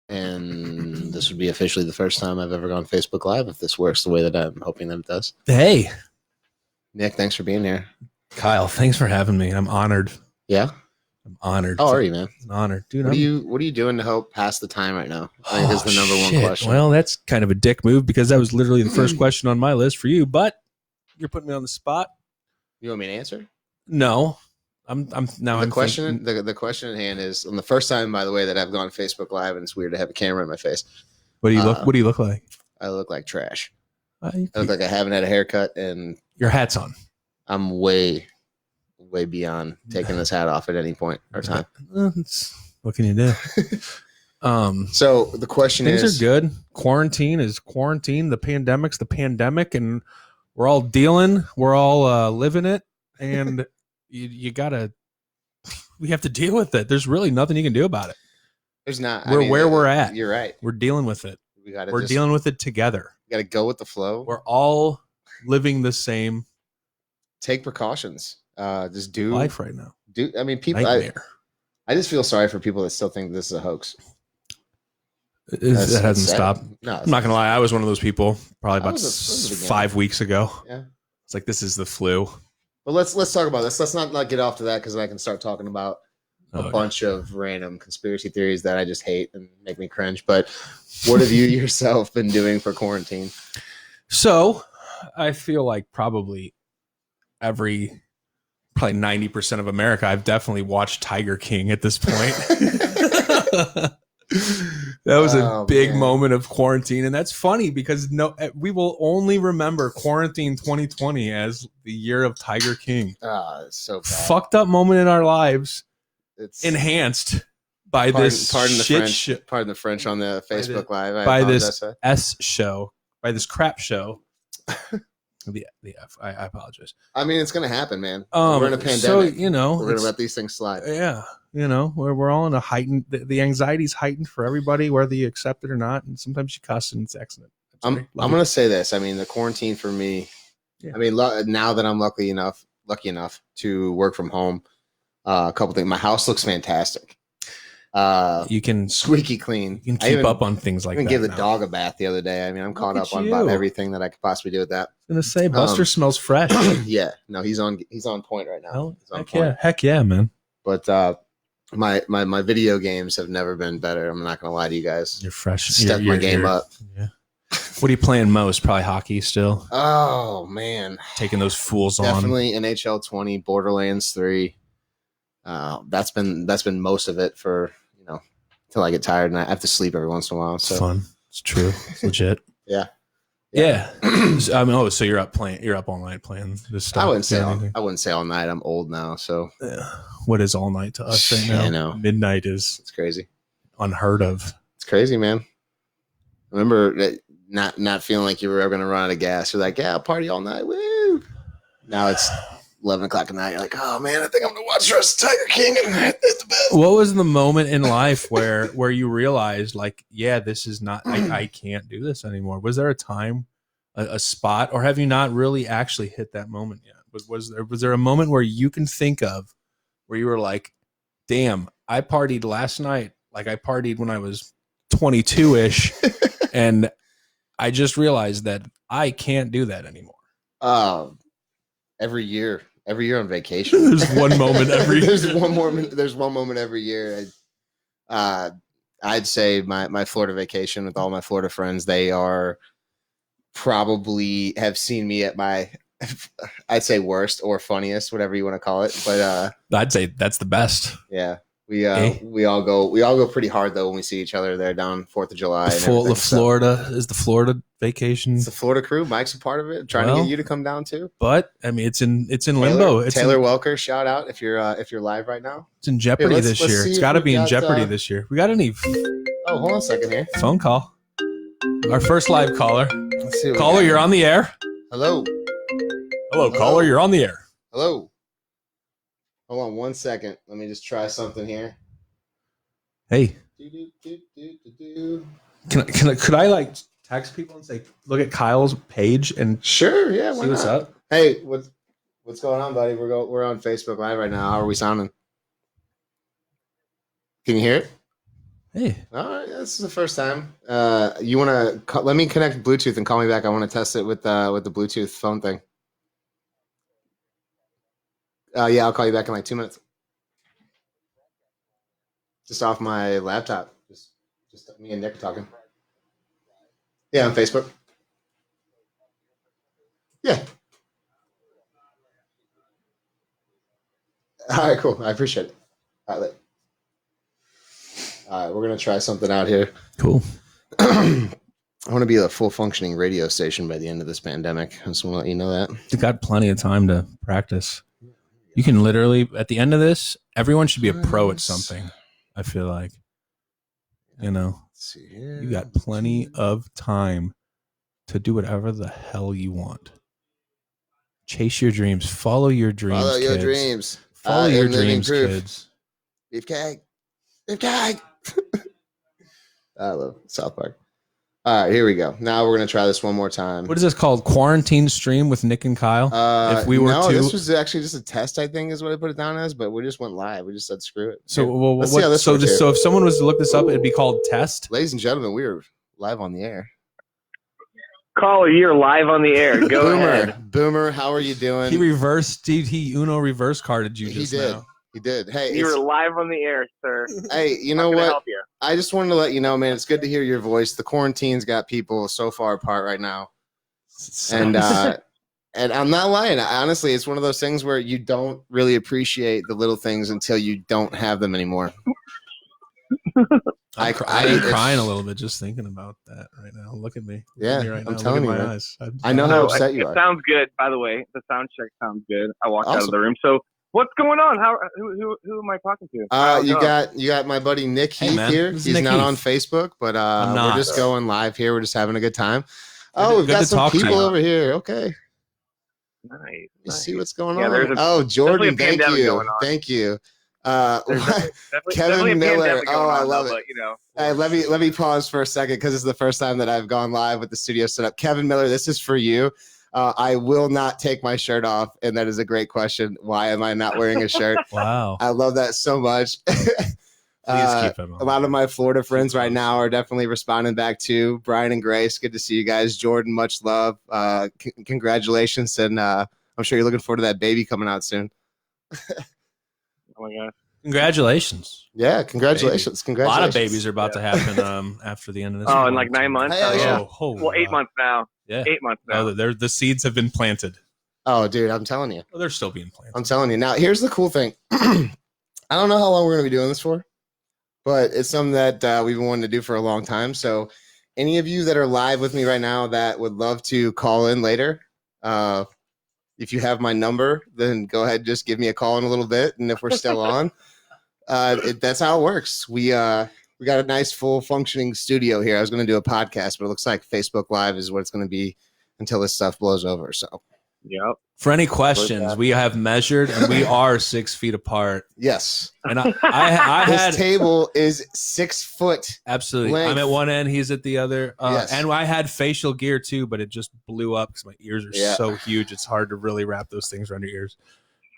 And this would be officially the first time I've ever gone Facebook Live if this works the way that I'm hoping that it does. Hey, Nick, thanks for being here. Kyle, thanks for having me. I'm honored. Yeah? I'm honored. How are you, man? An honor. Dude, What are you doing to help pass the time right now? I think is the number one question. Well, that's kind of a dick move because that was literally the first question on my list for you, but you're putting me on the spot. You want me to answer? No. I'm the question at hand is on the first time, by the way, that I've gone Facebook Live, and it's weird to have a camera in my face. What do you look like? I look like trash. I look like I haven't had a haircut, and your hat's on. I'm way beyond taking this hat off at any point or time. What can you do? So the question things is, are good. Quarantine is quarantine. The pandemic's the pandemic, and we're all dealing. We're all living it, and we have to deal with it. There's really nothing you can do about it. There's not. Where we're at. You're right. We're dealing with it. We're dealing with it together. We got to go with the flow. We're all living the same. Take precautions. Just do life right now. People. I just feel sorry for people that still think this is a hoax. That hasn't stopped. No, I'm not gonna lie. I was one of those people. Probably about 5 weeks ago. Yeah, it's like this is the flu. But let's talk about this. Let's not get off to that because I can start talking about a bunch of random conspiracy theories that I just hate and make me cringe. But what have you yourself been doing for quarantine? So I feel like probably 90% of America, I've definitely watched Tiger King at this point. That was a big moment of quarantine. And that's funny because we will only remember quarantine 2020 as the year of Tiger King. It's so bad. Fucked up moment in our lives. It's enhanced by pardon the French on the Facebook Live. By this show, by this crap show. The F. I apologize. I mean, it's going to happen, man. We're in a pandemic. So, we're going to let these things slide. Yeah. We're all in a heightened, the anxiety's heightened for everybody, whether you accept it or not. And sometimes you cuss and it's excellent. I'm going to say this. I mean, the quarantine for me, now that I'm lucky enough to work from home, a couple things. My house looks fantastic. You can squeaky clean. You can keep up on things like that. I gave the dog a bath the other day. I mean, I'm caught up on about everything that I could possibly do with that. I was gonna say Buster smells fresh. Yeah, no, he's on point right now. Heck yeah, man. But my video games have never been better. I'm not gonna lie to you guys. You're fresh. Step my game up. Yeah. What are you playing most? Probably hockey still. Oh man, taking those fools on. Definitely NHL 20, Borderlands 3. That's been most of it for till I get tired and I have to sleep every once in a while. So fun. It's true. It's legit. Yeah. So you're up all night playing this stuff. I wouldn't say all night. I'm old now, so what is all night to us right now? I know. Midnight is crazy. Unheard of. It's crazy, man. Remember not feeling like you were ever gonna run out of gas. You're like, yeah, I'll party all night. Woo. Now it's 11 o'clock at night. You're like, oh man, I think I'm gonna watch the rest of Tiger King and hit the bed. What was the moment in life where you realized, like, yeah, this is not, I can't do this anymore? Was there a time, a spot, or have you not really actually hit that moment yet? Was there a moment where you can think of where you were like, damn, I partied last night, like I partied when I was 22-ish, and I just realized that I can't do that anymore? Every year on vacation. There's one moment every year. There's one moment every year. I'd say my Florida vacation with all my Florida friends, they are probably have seen me at my, I'd say worst or funniest, whatever you want to call it. But I'd say that's the best. Yeah. We all go pretty hard though when we see each other there down 4th of July. The Florida vacation. It's the Florida crew. Mike's a part of it. Trying to get you to come down too. But I mean, it's in limbo. Taylor Welker, shout out if you're live right now. It's in jeopardy this year. It's got to be in jeopardy this year. We got any? Oh, hold on a second here. Phone call. Our first live caller. Let's see. Caller, you're on the air. Hello. Caller, you're on the air. Hello. Hold on 1 second. Let me just try something here. Hey. Could I like text people and say, look at Kyle's page and sure, yeah, see what's up? Hey, what's going on, buddy? We're on Facebook Live right now. How are we sounding? Can you hear it? Hey, All right, this is the first time. You want to let me connect Bluetooth and call me back? I want to test it with the Bluetooth phone thing. Yeah, I'll call you back in like 2 minutes. Just off my laptop. Just me and Nick talking. Yeah, on Facebook. Yeah. All right, cool. I appreciate it. All right, we're gonna try something out here. cool. I want to be a full functioning radio station by the end of this pandemic. I just want to let you know that. You got plenty of time to practice. You can literally, at the end of this, everyone should be a pro at something. I feel like, Let's see here. you got plenty of time to do whatever the hell you want. Chase your dreams. Follow your dreams. Follow your kids. dreams. Follow your living dreams, proof. kids. Beefcake. Beefcake. I love South Park. All right, here we go. Now we're gonna try this one more time. What is this called? Quarantine stream with Nick and Kyle. If we were no, to, this was actually just a test, I think, is what I put it down as. But we just went live. We just said screw it. so Here. well, Let's see how what, this so works this, here. so if someone was to look this up, it'd be called test. Ladies and gentlemen, we are live on the air. Caller, you're live on the air. Go Boomer, ahead. Boomer, how are you doing? He reversed. He Uno reverse carded you He just did. now. He did. Hey, You're live on the air, sir. hey, you How know can I what? help you? I just wanted to let you know, man. It's good to hear your voice. The quarantine's got people so far apart right now, and I'm not lying. Honestly, it's one of those things where you don't really appreciate the little things until you don't have them anymore. I'm it's- crying a little bit just thinking about that right now. Look at me. Look Yeah, at me right I'm now. Look telling at you, my man. eyes. I know how No, upset you it are. sounds good, by the way. The sound check sounds good. I walked out of Awesome. the room. So what's going on? Who am I talking to? You got my buddy Nick Hey, Heath man. here. This is He's Nick not Heath. on Facebook, but I'm we're not. just going live here. We're just having a good time. Oh, Good we've to got some talk to people you. over here. Okay. Nice. Let's see what's going Yeah, on. there's Oh, Jordan, definitely a thank pandemic you. going on. Thank you. There's definitely Kevin a Miller. pandemic going Oh, I on, love though, it. But, you know, Hey, let me pause for a second because this is the first time that I've gone live with the studio set up. Kevin Miller, this is for you. I will not take my shirt off, and that is a great question. Why am I not wearing a shirt? Wow. I love that so much. Please keep it on. A lot of my Florida friends right now are definitely responding back to Brian and Grace. Good to see you guys. Jordan, much love. Congratulations, and I'm sure you're looking forward to that baby coming out soon. oh my gosh. Congratulations. Yeah, congratulations. A Congratulations. lot of babies are about to happen after the end of this. Oh, in like 9 months? Hell yeah. Well, 8 months now. Yeah. 8 months now. Oh, the seeds have been planted. Oh, dude, I'm telling you. Oh, they're still being planted. I'm telling you. Now, here's the cool thing. I don't know how long we're going to be doing this for, but it's something that we've been wanting to do for a long time. So, any of you that are live with me right now that would love to call in later, if you have my number, then go ahead and just give me a call in a little bit. And if we're still on, that's how it works. We got a nice full functioning studio here. I was going to do a podcast, but it looks like Facebook Live is what it's going to be until this stuff blows over. So, Yep. For any questions, we have measured and we are 6 feet apart. yes, And I this had table is 6 foot. absolutely. length. I'm at one end, he's at the other. Yes. And I had facial gear too, but it just blew up because my ears are Yeah. so huge. It's hard to really wrap those things around your ears.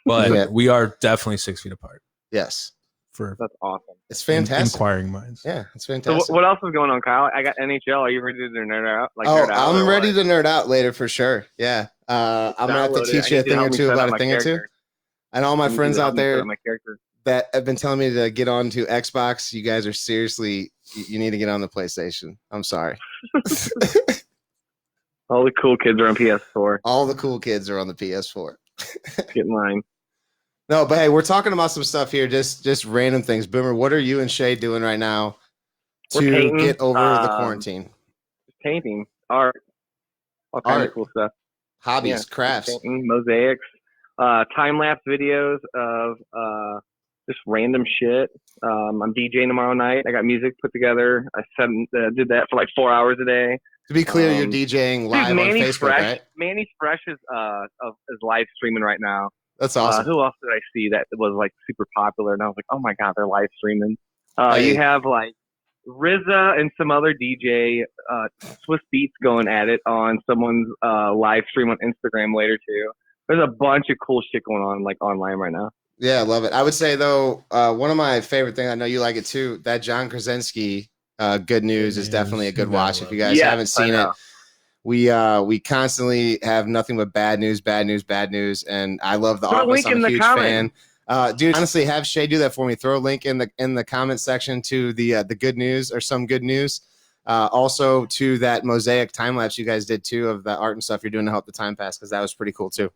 But Yeah. we are definitely 6 feet apart Yes, for That's awesome. it's fantastic. inquiring minds. Yeah, it's So fantastic. what else is going on, Kyle? I got NHL. Are you ready to nerd out? Oh, nerd out I'm or ready what? to nerd out later for sure. Yeah, I'm gonna have to Download it. teach I you a need to thing or help me two set up about a my thing or two. character. And all my You need friends to help out me set there up my character. that have been telling me to get on to Xbox, you guys are seriously, you need to get on the PlayStation. I'm sorry. All the cool kids are on PS4. All the cool kids are on the PS4. Get in line. No, but hey, we're talking about some stuff here, just random things. Boomer, what are you and Shay doing right now We're to painting, get over the quarantine? Painting, art, all kinds Art. of cool stuff. Hobbies, Yeah, crafts. Painting, mosaics, time-lapse videos of just random shit. I'm DJing tomorrow night. I got music put together. I did that for like 4 hours a day. To be clear, you're Um, DJing live Dude, on Manny Facebook, Fresh, right? Manny Fresh is live streaming right now. That's awesome. Who else did I see that was like super popular? And I was like, oh my god, they're live streaming. Hey. You have like RZA and some other DJ, Swiss Beats going at it on someone's live stream on Instagram later too. There's a bunch of cool shit going on like online right now. Yeah, I love it. I would say though, one of my favorite things, I know you like it too, that John Krasinski Good News is definitely a good You gotta watch. If love you it. guys Yes, haven't seen I it, know. we constantly have nothing but bad news, bad news, bad news, and I love The Put a Office. link I'm in a the huge comment. fan. Dude, honestly, have Shay do that for me. Throw a link in the comment section to the good news or some good news. Also to that mosaic time lapse you guys did too of the art and stuff you're doing to help the time pass, because that was pretty cool too.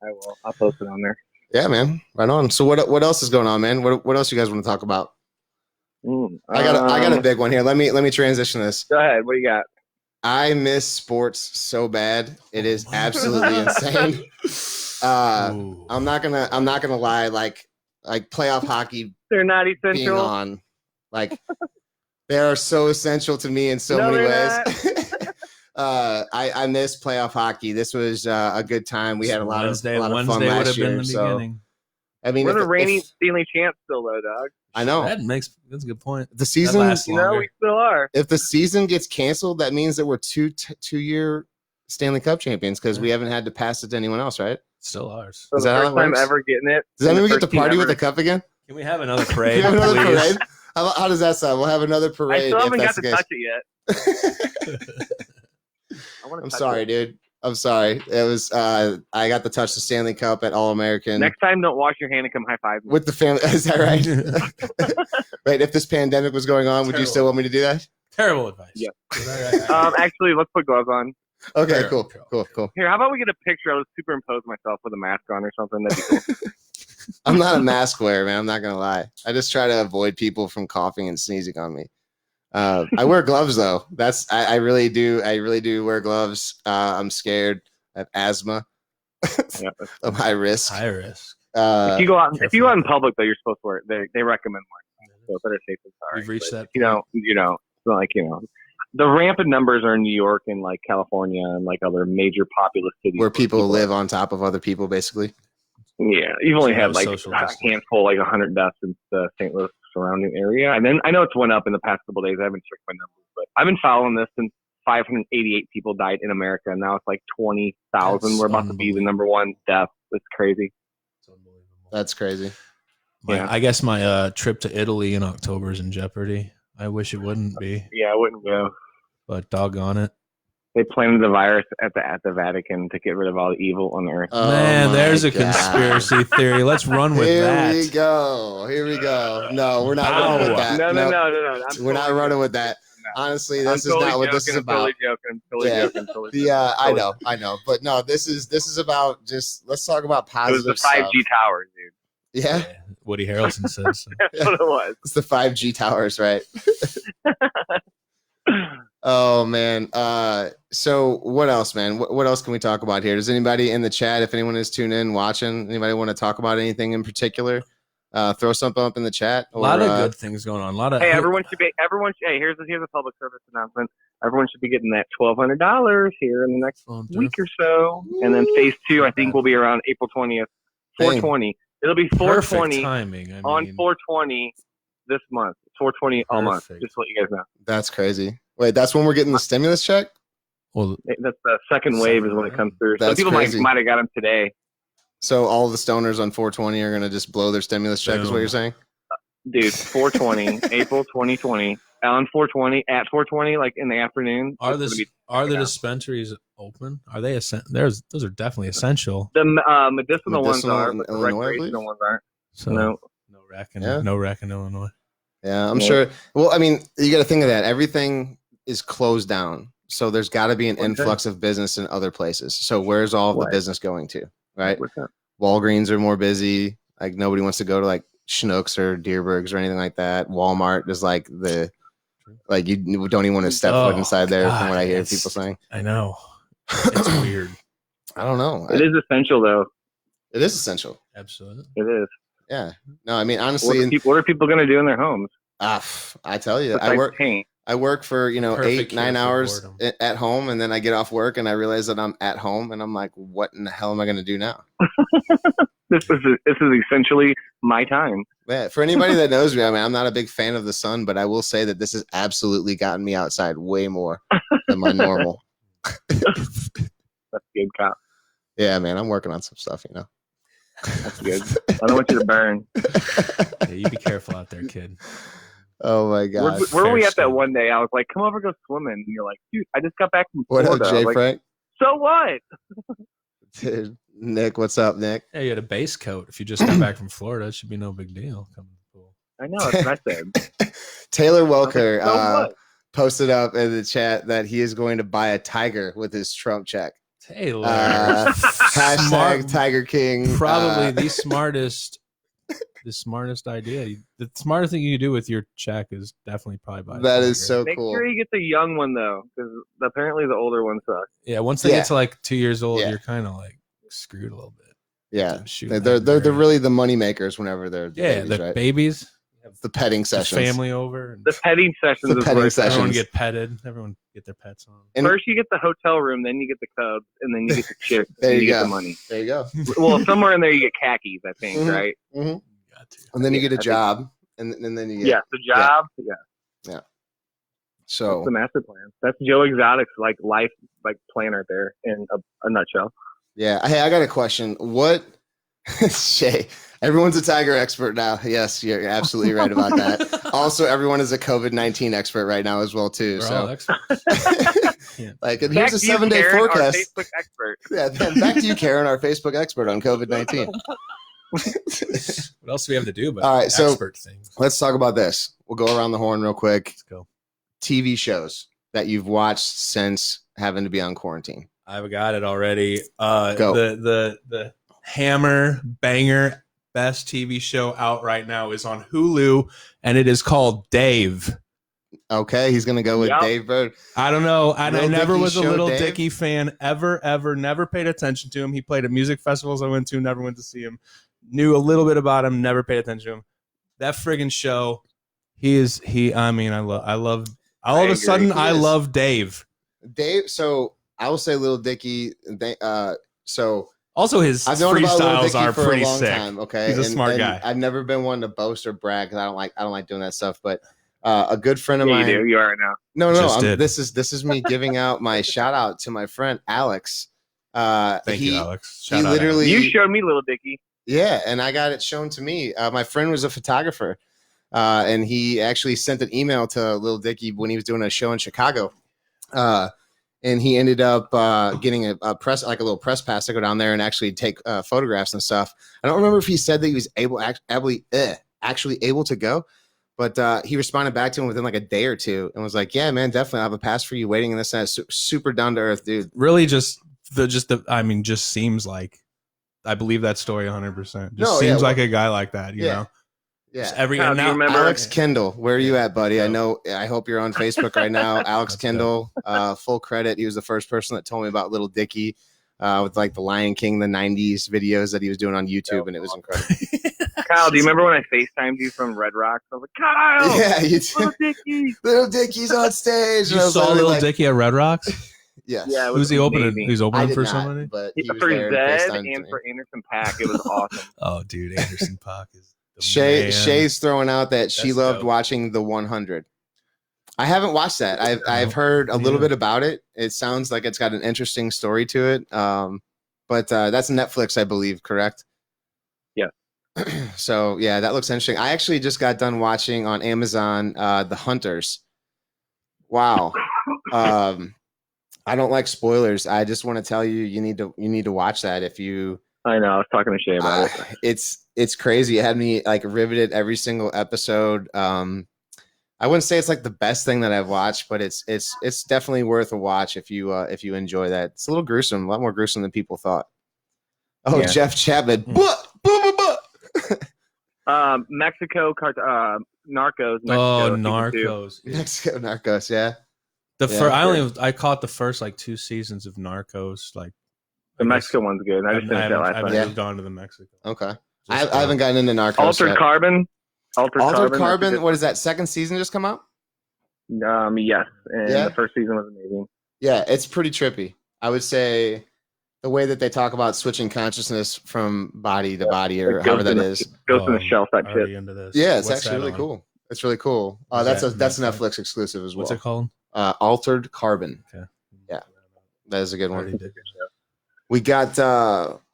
I will. I'll post it on there. Yeah, man. Right on. So what else is going on, man? What else you guys want to talk about? I got a big one here. Let me transition this. Go ahead. What do you got? I miss sports so bad. It is What? absolutely insane. Ooh. I'm not gonna lie, like playoff hockey They're not being essential. on, like they are so essential to me in so No, many they're ways. I miss playoff hockey. This was a good time. We had a lot of fun Wednesday would last have been year. the So beginning. I mean, We're the if, reigning Stanley champs still, though, dog. I know That's a good point. the That season, lasts You know, longer. we still are. if the season gets canceled, that means that we're two-year Stanley Cup champions because we haven't had to pass it to anyone else, right? Still ours. So Is the that how first that time works? ever getting it. Does that and mean we the get to first team party with the ever- cup again? Can we have another Can parade, we have another please? parade? How does that sound? We'll have another I parade. still haven't if got that's to the touch it yet. I want to I'm touch sorry, it. dude. I'm sorry. It was I got to touch the Stanley Cup at All American Next time, don't wash your hand and come high five me. with the family. Is that right? Right. If this pandemic was going on, would you Terrible. still want me to do that? Terrible advice. Yeah. Right. Actually, let's put gloves on. Okay, Fair. cool. Here, how about we get a picture? I'll superimpose myself with a mask on or something. That'd be cool. I'm not a mask wearer, man. I'm not gonna lie. I just try to avoid people from coughing and sneezing on me. I wear gloves though. I really do. I really do wear gloves. I'm scared. I have asthma. Yeah. I'm high risk. High risk. If you go out in public, though, you're supposed to wear it. They recommend wearing it. So better safe than sorry. We've reached But that. You know, it's not like the rampant numbers are in New York and like California and like other major populous cities where people live on top of other people, basically. Yeah, you've only So had like social a distance. handful, like 100 deaths in the St. Louis surrounding area. And then I know it's went up in the past couple of days. I haven't checked my numbers, but I've been following this since 588 people died in America, and now it's like 20,000. That's We're about to be the number one death. It's crazy. It's unbelievable. That's crazy. Yeah. I guess my trip to Italy in October is in jeopardy. I wish it wouldn't be, Yeah, I wouldn't go. but doggone it. They planted the virus at the Vatican to get rid of all the evil on earth. Oh Man, my there's a God. conspiracy theory. Let's run with Here that. we go. Here we go. No, we're not running with that. No. Nope. We're not running with that. Honestly, this is not what this is about. I'm totally Yeah. joking. I know, but no, this is about just let's talk about It was positive the stuff. 5G towers, dude. Yeah, Woody Harrelson says. So. That's what it was. it's the 5G towers, right? Oh man. So what else, man? What else can we talk about here? Does anybody in the chat, if anyone is tuned in, watching, anybody want to talk about anything in particular? Throw something up in the chat. A lot or, of good things going on. A lot of Hey, everyone should. Hey, here's a public service announcement. Everyone should be getting that $1,200 here in the next flowing through. week or so, and then phase 2, I think, will be around April 20th. 420. It'll be Perfect 420 timing. I on mean, 420 this month. 420 all month. Perfect. Just to let you guys know. That's crazy. Wait, that's when we're getting the stimulus check? well, That's the second wave is when it comes through. Some That's people crazy. might have got them today. So all the stoners on 420 are going to just blow their stimulus check, is what Boom. you're saying? Dude, 420, April 2020, on 420, at 420, like in the afternoon. are it's the gonna be- dispensaries open? Are they those are definitely essential. The medicinal ones Medicinal are, in but the Illinois, I recreational believe? ones aren't. So No. no rack in Illinois. Yeah, I'm Yeah. sure. Well, I mean, you got to think of that. Everything is closed down. So there's got to be an Okay. influx of business in other places. So where's all of the Right. business going to? Right? What's that? Walgreens are more busy. Like nobody wants to go to like Schnucks or Deerbergs or anything like that. Walmart is like you don't even want to step foot Oh, inside there from God, what I hear it's- people saying. I know. It's weird. I don't know. It is essential, though. It is essential. Absolutely. It is. Yeah. No, I mean What honestly, are people going to do in their homes? I tell you, Besides paint. I work for, Perfect 8-9 cure for hours boredom. at home, and then I get off work and I realize that I'm at home and I'm like, what in the hell am I going to do now? This is essentially my time. Yeah, for anybody that knows me, I mean, I'm not a big fan of the sun, but I will say that this has absolutely gotten me outside way more than my normal. That's good cop. Yeah, man, I'm working on some stuff, That's good. I don't want you to burn. Yeah, you be careful out there, kid. Oh my god. Where were we at Fair that one day? I was like, come over, go swimming. And you're like, dude, I just got back from What Florida. up, I Jay was like, Frank? so what? Dude, Nick, what's up, Nick? Yeah, you had a base coat. If you just got back from Florida, it should be no big deal. Coming to the pool. I know, that's what I said. Taylor I was like, Welker so what? posted up in the chat that he is going to buy a tiger with his Trump check. Taylor, Hashtag Smart- Tiger King. probably the smartest idea. The smartest thing you do with your check is definitely probably buy. a That is tiger. so Make cool. sure you get the young one though, because apparently the older one sucks. Yeah. Once they Yeah. get to like 2 years old, Yeah. you're kind of like screwed a little bit. Yeah, Shoot, they're really the money makers whenever they're yeah. babies, The right? babies, The petting the sessions. family over, and The petting sessions The is petting where it's at. sessions. everyone get petted. Everyone get their pets on. And First you get the hotel room, then you get the cubs, and then you get the chick, There and you you go. get the money. there you go. Well, somewhere in there you get khakis, I think, Mhm. right? hmm Got to. And then you Yeah, get a I think- job, and then you get Yeah, the job. Yeah, so. that's the master plan. That's Joe Exotic's like life like plan right there in a nutshell. Yeah. Hey, I got a question. What, Shay? Everyone's a tiger expert now. Yes, you're absolutely right about that. Also, everyone is a COVID-19 expert right now as well too. We're So, all experts. like, and Back here's a to you, 7-day Karen, our forecast. Facebook expert. Yeah, then back to you, Karen, our Facebook expert on COVID-19. What else do we have to do? But All right, so- expert things. Let's talk about this. We'll go around the horn real quick. Let's go. TV shows that you've watched since having to be on quarantine. I've got it already. Go. The hammer banger best TV show out right now is on Hulu, and it is called Dave. Okay, he's gonna go with Yep. Dave Bird. I don't know. I Lil never Dicky was a show, Little Dave? Dicky fan ever. Never paid attention to him. He played at music festivals I went to. Never went to see him. Knew a little bit about him. Never paid attention to him. That friggin' show. I mean, I love. All I of a agree. sudden, He I is. love Dave. Dave. So I will say Little Dicky. So Also, his I've known about Little freestyles Dicky are for pretty a long sick. time. Okay, He's a smart guy. I've never been one to boast or brag because I don't like doing that stuff. But a good friend of Yeah, mine. you do. You are now. No, Just did. this is me giving out my shout out to my friend Alex. Thank you, Alex. Shout out, literally- You showed me Little Dicky. Yeah, and I got it shown to me. My friend was a photographer, and he actually sent an email to Lil Dicky when he was doing a show in Chicago. And he ended up getting a press, like a little press pass to go down there and actually take photographs and stuff. I don't remember if he said that he was actually able to go, but he responded back to him within like a day or two and was like, "Yeah, man, definitely, I have a pass for you waiting." And this and that. Super down to earth, dude. Really, just seems like I believe that story 100%. No, Just yeah, seems well, like a guy like that, you yeah. know. Yeah. Just every Kyle, and do you now, remember- Alex Kendall, where are you at, buddy? I know. I hope you're on Facebook right now. Alex That's Kendall, full credit. He was the first person that told me about Little Dicky with like the Lion King, the '90s videos that he was doing on YouTube, and it was incredible. Kyle, do you remember when I FaceTimed you from Red Rocks? I was like, Kyle, Yeah, you Little Dicky. Little Dicky's on stage. you and I was saw literally Little like, Dicky at Red Rocks. Yes. Yeah, it was Who's he opening? amazing. He's I opening did for not, somebody. but he was For there and Zed FaceTimed to and me. for Anderson Paak, it was awesome. Oh, dude, Anderson Paak is the man. Shay's throwing out that she That's loved dope. watching the 100. I haven't watched that. I've heard a little Yeah. bit about it. It sounds like it's got an interesting story to it. But that's Netflix, I believe, correct? Yeah. So yeah, that looks interesting. I actually just got done watching on Amazon The Hunters. Wow. I don't like spoilers. I just want to tell you, you need to watch that if you. I know. I was talking to Shay about it. It's crazy. It had me like riveted every single episode. I wouldn't say it's like the best thing that I've watched, but it's definitely worth a watch if you enjoy that. It's a little gruesome, a lot more gruesome than people thought. Oh, Yeah. Jeff Chapman. Hmm. Mexico, Narcos. Mexico, Oh, season 2. Narcos. Mexico Narcos, yeah. The Yeah, first, I caught the first like 2 seasons of Narcos. Like The Mexico one's good. I just finished that last I've night. Yeah. moved on to the Mexico. Okay. Just, I haven't gotten into Narcos Altered yet. Carbon. Altered that's a Carbon. good What is that? Second season just come out? one. Yes, and Yeah? the first season was amazing. Yeah, it's pretty trippy. I would say the way that they talk about switching consciousness from body to body, or Like however Ghost that in the- is. Ghost in the Shell type already shit. into this. Yeah, it's What's actually that really on? cool. It's really cool. Is That's that that's Netflix? Netflix exclusive as well. What's it called? Altered Carbon. Okay. Yeah. That is a good Already one. did. We got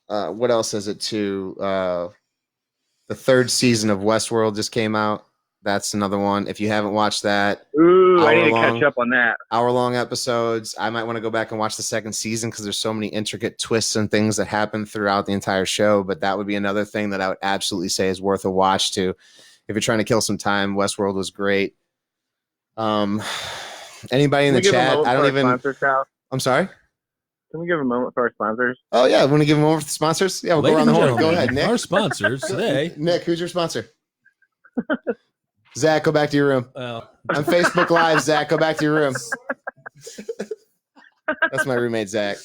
what else is it too? The third season of Westworld just came out. That's another one. If you haven't watched that, Ooh, I need to hour-long- catch up on that. hour-long episodes. I might want to go back and watch the second season because there's so many intricate twists and things that happen throughout the entire show. But that would be another thing that I would absolutely say is worth a watch too. If you're trying to kill some time, Westworld was great. Anybody in the chat? I don't even. Sponsors, Kyle? I'm sorry. Can we give a moment for our sponsors? Oh yeah, want to give them over to the sponsors? Yeah, we'll go around the horn. Go ahead, Nick. Our sponsors today. Nick, who's your sponsor? Zach, go back to your room. Well, On Facebook Live, Zach, go back to your room. That's my roommate, Zach.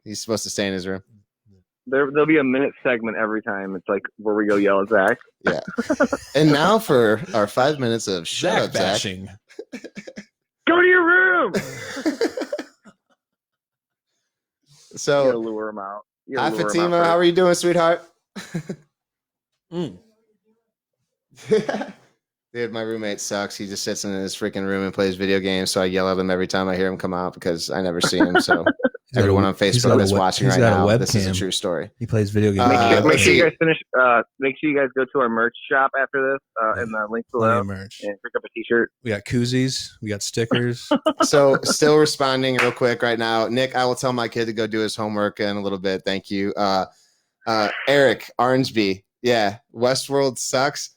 He's supposed to stay in his room. There'll be a minute segment every time. It's like where we go yell at Zach. Yeah. And now for our 5 minutes of shut Zach up, Zach. bashing. Go to your room. You gotta So, lure him out. You hi gotta lure him out Fatima, first. how are you doing, sweetheart? Mm. Dude, my roommate sucks. He just sits in his freaking room and plays video games. So I yell at him every time I hear him come out because I never see him. So He's got everyone a- on he's Facebook got a that's web- watching he's right got a now, this is a webcam. true story. He plays video games. Make Make sure you let's guys finish. Make sure you guys go to our merch shop after this in the link Plenty below of merch. and pick up a T-shirt. We got koozies. We got stickers. So still responding real quick right now. Nick, I will tell my kid to go do his homework in a little bit. Thank you. Eric Orangeby. Yeah. Westworld sucks.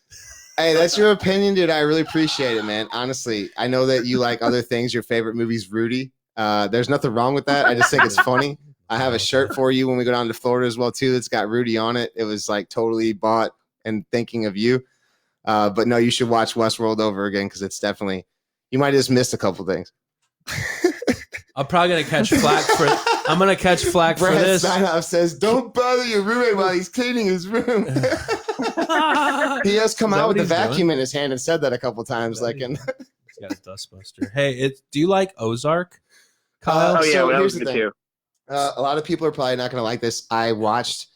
Hey, that's your opinion, dude. I really appreciate it, man. Honestly, I know that you like other things. Your favorite movie's Rudy. There's nothing wrong with that. I just think it's funny. I have a shirt for you when we go down to Florida as well, too. That's got Rudy on it. It was like totally bought and thinking of you. But no, you should watch Westworld over again because it's definitely, you might have just missed a couple things. I'm probably gonna catch flack for. I'm gonna catch flack for Brad this. Steinhoff says, "Don't bother your roommate while he's cleaning his room." He has come Is that out with what the he's vacuum doing? in his hand and said that a couple times. Is that Like, what in He's got a dustbuster. Hey, do you like Ozark, Kyle? Oh yeah, so well, that here's was the good thing. too. a lot of people are probably not going to like this. I watched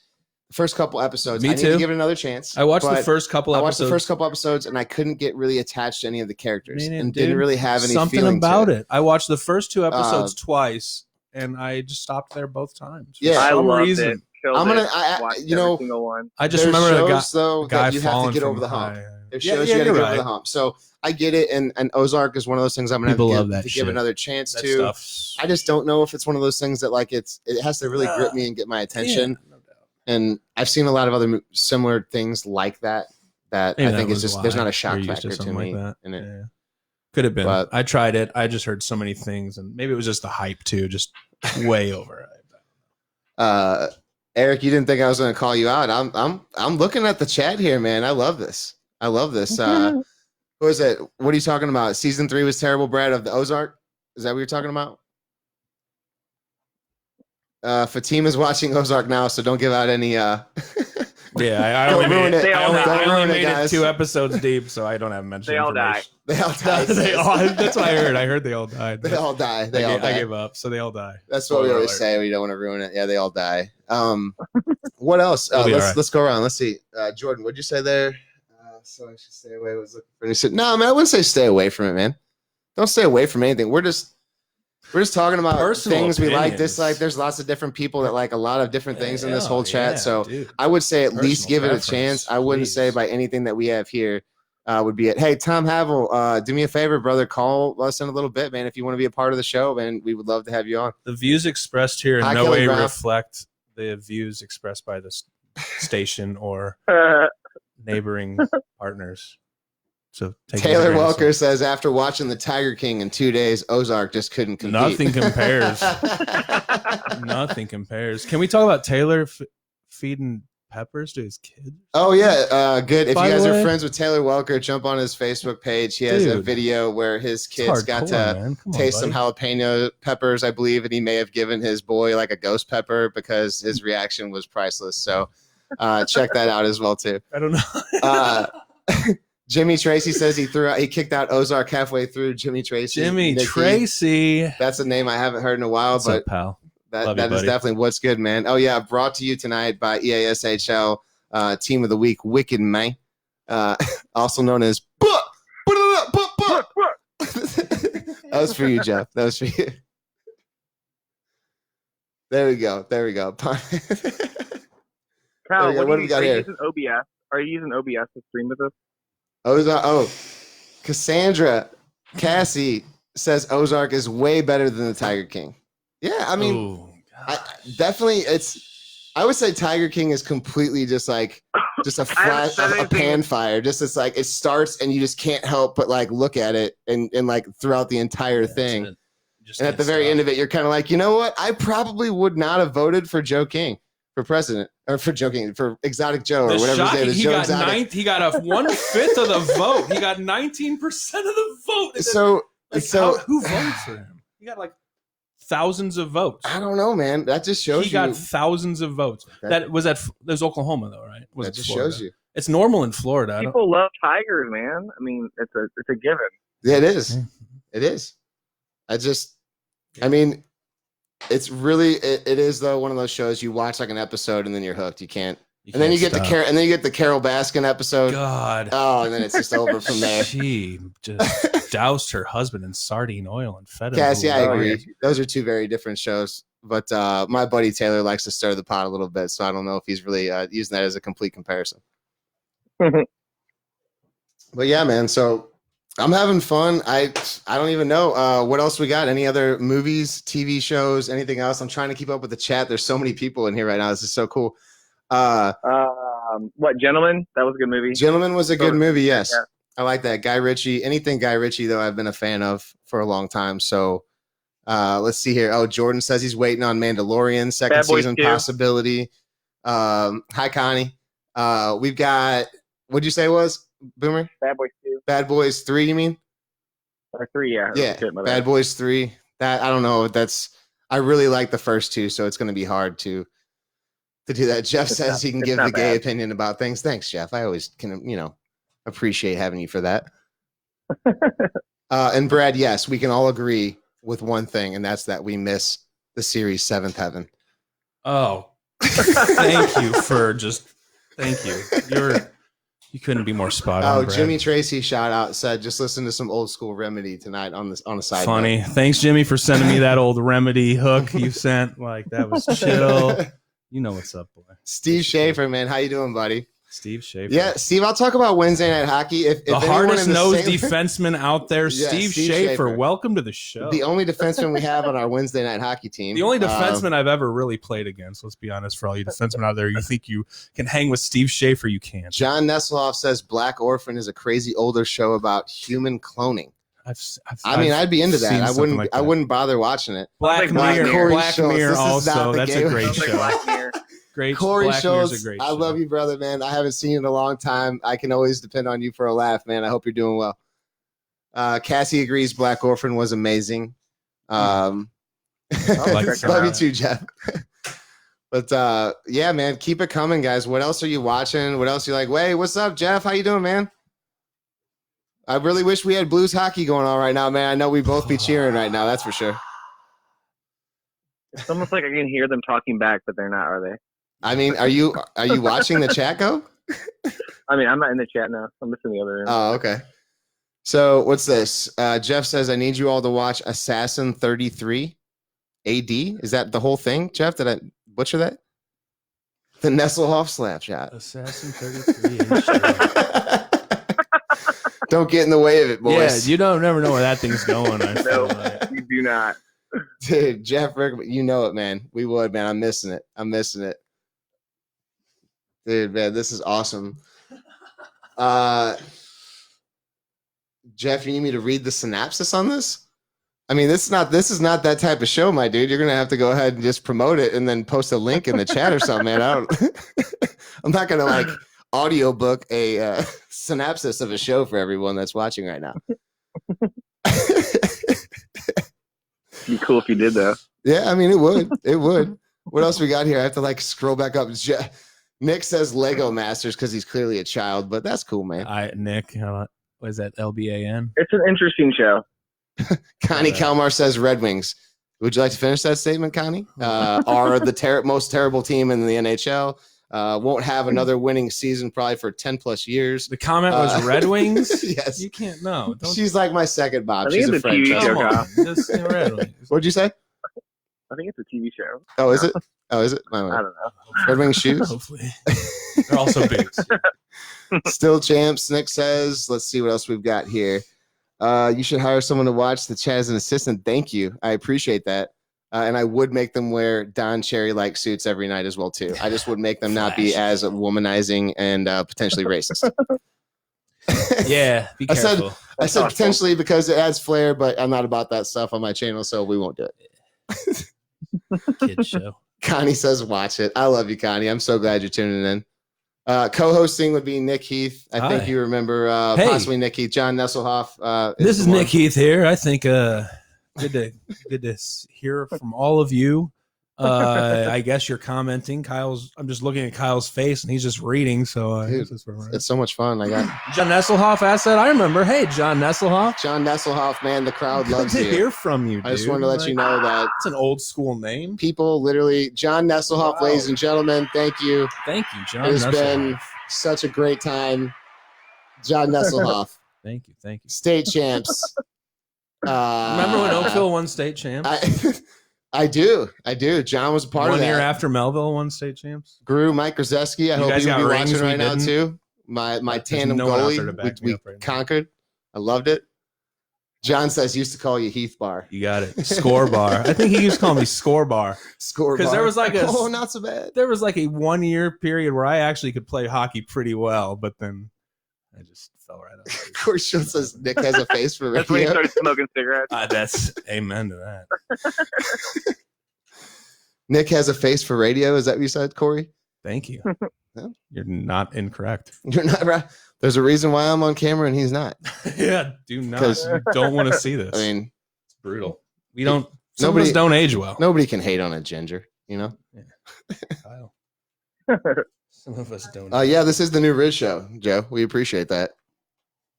the first couple episodes. Me I need too. to give it another chance. I watched the but first couple I watched episodes. the first couple episodes, and I couldn't get really attached to any of the characters, Man, and dude, didn't really have any something feeling about to it. I watched the first two episodes twice, and I just stopped there both times. For Yeah. I some loved reason. it. Killed I'm gonna, it. Watched you know, every single one. I just there's remember shows though guy that you have to falling get from over the hump. high. There's Yeah, shows yeah, you got to you're get right. over the hump. So I get it, and Ozark is one of those things I'm gonna People have love that to give shit. another chance That to. stuff's- I just don't know if it's one of those things that like it has to really grip me and get my attention. Yeah, no doubt. And I've seen a lot of other similar things like that. That Maybe I that think is was just why there's not a you're shock used to factor to something me like that. in it. Yeah. Could have been. But- I tried it. I just heard so many things, and maybe it was just the hype too, just way over. Eric, you didn't think I was going to call you out. I'm looking at the chat here, man. I love this. I love this. Who is it? What are you talking about? Season 3 was terrible, Brad, of the Ozark. Is that what you're talking about? Fatima's watching Ozark now, so don't give out any. Yeah, I Don't only ruin made it. it. I only, Don't I only ruin it, made it guys. 2 episodes deep, so I don't have mentioned. They all die. They all die. They all, that's what I heard. I heard they all died. They all die. They I, all gave, I die. gave up, so they all die. That's what we Spoiler always alert. say. We don't want to ruin it. Yeah, they all die. What else? It'll be all right. Let's go around. Let's see. Jordan, what'd you say there? So I should stay away. Was looking for any shit. No, man, I wouldn't say stay away from it, man. Don't stay away from anything. We're just talking about Personal things we like, opinions. dislike. There's lots of different people that like a lot of different things in this whole chat. Yeah, So dude. I would say at least Personal give it a preference, chance. I wouldn't say please. by anything that we have here would be it. Hey, Tom Havel, do me a favor, brother. Call us in a little bit, man. If you want to be a part of the show, man, we would love to have you on. The views expressed here in Hi, no Kelly way Brown. reflect the views expressed by the station or neighboring partners. So take it as a Taylor grain of Welker says after watching the Tiger King in 2 days, Ozark just couldn't compete. Nothing compares. salt. Nothing compares. Can we talk about Taylor feeding peppers to his kids? Oh yeah, good. If By you guys the are way- friends with Taylor Welker, jump on his Facebook page. He has a Dude. video where his It's kids got hardcore, to man. Come on, taste some buddy. jalapeno peppers, I believe, and he may have given his boy like a ghost pepper because his reaction was priceless. So check that out as well too. I don't know. Uh, Jimmy Tracy says he kicked out Ozark halfway through. Jimmy Tracy. Jimmy Nikki. Tracy. That's a name I haven't heard in a while, What's but up, pal? that Love you, is buddy. definitely what's good, man. Oh yeah, brought to you tonight by E EASHL Team of the Week, Wicked May, also known as. That was for you, Jeff. That was for you. There we go. There we go. Kyle, There we go. What do we got are here? you using OBS? Are you using OBS to stream with us? Cassandra Cassie says Ozark is way better than the Tiger King. Yeah, I mean, Ooh, definitely. I would say Tiger King is completely just a flash, a pan fire. Just it's like it starts and you just can't help but like look at it and like throughout the entire thing. And at the very end of it, you're kind of like, you know what? I probably would not have voted for Joe King for president, or for Joe King, for Exotic Joe, or whatever his name is. He got a 1/5 of the vote. He got 19% of the vote. Who voted for him? He got like thousands of votes. I don't know, man. That just shows he got thousands of votes. That was Oklahoma, though, right? That just shows you. It's normal in Florida. People love tigers, man. I mean, it's a given. Yeah, it is. It is. I mean, it's really it is though one of those shows you watch like an episode and then you're hooked. You can't. And then you get the Carol Baskin episode. God. Oh, and then it's just over from there. She just doused her husband in sardine oil and fed him. Cassie, I agree. Those are two very different shows. But my buddy Taylor likes to stir the pot a little bit, so I don't know if he's really using that as a complete comparison. But yeah, man. So I'm having fun. I don't even know what else we got. Any other movies, TV shows, anything else? I'm trying to keep up with the chat. There's so many people in here right now. This is so cool. What, Gentleman? That was a good movie. Gentleman was a good movie. Yes, yeah. I like that. Guy Ritchie. Anything Guy Ritchie though, I've been a fan of for a long time. So let's see here. Oh, Jordan says he's waiting on Mandalorian second season possibility. Hi, Connie. We've got. What'd you say it was, Boomer? Bad Boys 2. Bad Boys 3, you mean? Or 3, yeah. Yeah, Bad Boys 3. That I don't know. I really like the first two, so it's going to be hard to do that. Jeff says he can give the gay opinion about things. Thanks, Jeff. I always can, appreciate having you for that. And Brad, yes, we can all agree with one thing, and that's that we miss the series Seventh Heaven. Oh, thank you for thank you. You couldn't be more spot on. Oh, Brad. Jimmy Tracy shout out said just listen to some old school Remedy tonight on a side. Funny. Note. Thanks, Jimmy, for sending me that old Remedy hook you sent. Like that was chill. You know what's up, boy. Steve Schaefer, man, how you doing, buddy? Steve Schaefer. Yeah, Steve, I'll talk about Wednesday Night Hockey. If the hardest nosed defenseman out there, yeah, Steve Schaefer. Welcome to the show. The only defenseman we have on our Wednesday Night Hockey team. The only defenseman I've ever really played against, let's be honest, for all you defensemen out there, you think you can hang with Steve Schaefer, you can't. John Nesselhoff says Black Orphan is a crazy older show about human cloning. I'd be into that. I wouldn't bother watching it. Black Mirror also. That's a great show. Great. Corey Schultz, I love you, brother, man. I haven't seen you in a long time. I can always depend on you for a laugh, man. I hope you're doing well. Cassie agrees Black Orphan was amazing. Love you too, Jeff. But yeah, man, keep it coming, guys. What else are you watching? What else are you like? Hey, what's up, Jeff? How you doing, man? I really wish we had Blues hockey going on right now, man. I know we both be cheering right now. That's for sure. It's almost like I can hear them talking back, but they're not, are they? I mean, are you watching the chat go? I mean, I'm not in the chat now. I'm just in the other room. Oh, okay. So what's this? Jeff says, I need you all to watch Assassin 33 AD. Is that the whole thing, Jeff? Did I butcher that? The Nesselhoff slap shot. Assassin 33 Don't get in the way of it, boys. Yeah, you never know where that thing's going. No, you do not. Dude, Jeff, you know it, man. We would, man. I'm missing it. Dude, man, this is awesome. Jeff, you need me to read the synopsis on this? I mean, this is not that type of show, my dude. You're gonna have to go ahead and just promote it and then post a link in the chat or something, man. I'm not gonna like audiobook a synopsis of a show for everyone that's watching right now. Be cool if you did, though. Yeah, I mean, it would. What else we got here? I have to like scroll back up. Nick says Lego Masters because he's clearly a child, but that's cool, man. Nick, what is that? LBAN? It's an interesting show. Connie Kalmar says Red Wings. Would you like to finish that statement, Connie? Are the most terrible team in the NHL. Won't have another winning season probably for 10 plus years. The comment was Red Wings? Yes. You can't know. She's like my second Bob. I think She's a friend. TV show. Just Red Wings. What'd you say? I think it's a TV show. Oh, is it? Oh, is it? I don't know. Red Wing shoes. Hopefully, they're also boots. Still champs. Nick says, let's see what else we've got here. You should hire someone to watch the chat as an assistant. Thank you. I appreciate that. And I would make them wear Don Cherry-like suits every night as well, too. I just would make them not be as womanizing and potentially racist. Yeah, be careful. I said potentially because it adds flair, but I'm not about that stuff on my channel, so we won't do it. Kid show. Connie says, watch it. I love you, Connie. I'm so glad you're tuning in. Co-hosting would be Nick Heath. I think you remember possibly Nick Heath. John Nesselhoff. This is Nick Heath here. I think good to hear from all of you. I guess you're commenting. I'm just looking at Kyle's face and he's just reading. So Dude, it's so much fun. I got John Nesselhoff asked that. I remember. Hey, John Nesselhoff. John Nesselhoff, man, the crowd loves Good you. to hear from you. Dude. I just wanted to let you know that it's an old school name. People literally, John Nesselhoff, ladies and gentlemen, thank you. Thank you, John. It has Nesselhoff. been such a great time. John Nesselhoff. Thank you. State champs. Remember when Oakville won state champs? I do. John was a part of that. 1 year after Melville won state champs. Grew Mike Grzeski. I hope guys you'll be got watching rings we right now didn't? too. My tandem no one out there to goalie, back me we up right now. conquered. I loved it. John says used to call you Heath Bar. You got it. Score bar. I think he used to call me Score bar. Score bar. Because there was like a not so bad. There was like a 1 year period where I actually could play hockey pretty well, but then I just fell right off. Of course, Sean says Nick has a face for radio. That's when he started smoking cigarettes. That's amen to that. Nick has a face for radio. Is that what you said, Corey? Thank you. Yeah. You're not incorrect. You're not right. There's a reason why I'm on camera and he's not. Yeah, do not. 'Cause- You don't want to see this. I mean, it's brutal. We don't. Nobody- Nobody don't age well. nobody can hate on a ginger, you know? Kyle. Some of us don't. Yeah, this is the new Riz show, Joe. We appreciate that.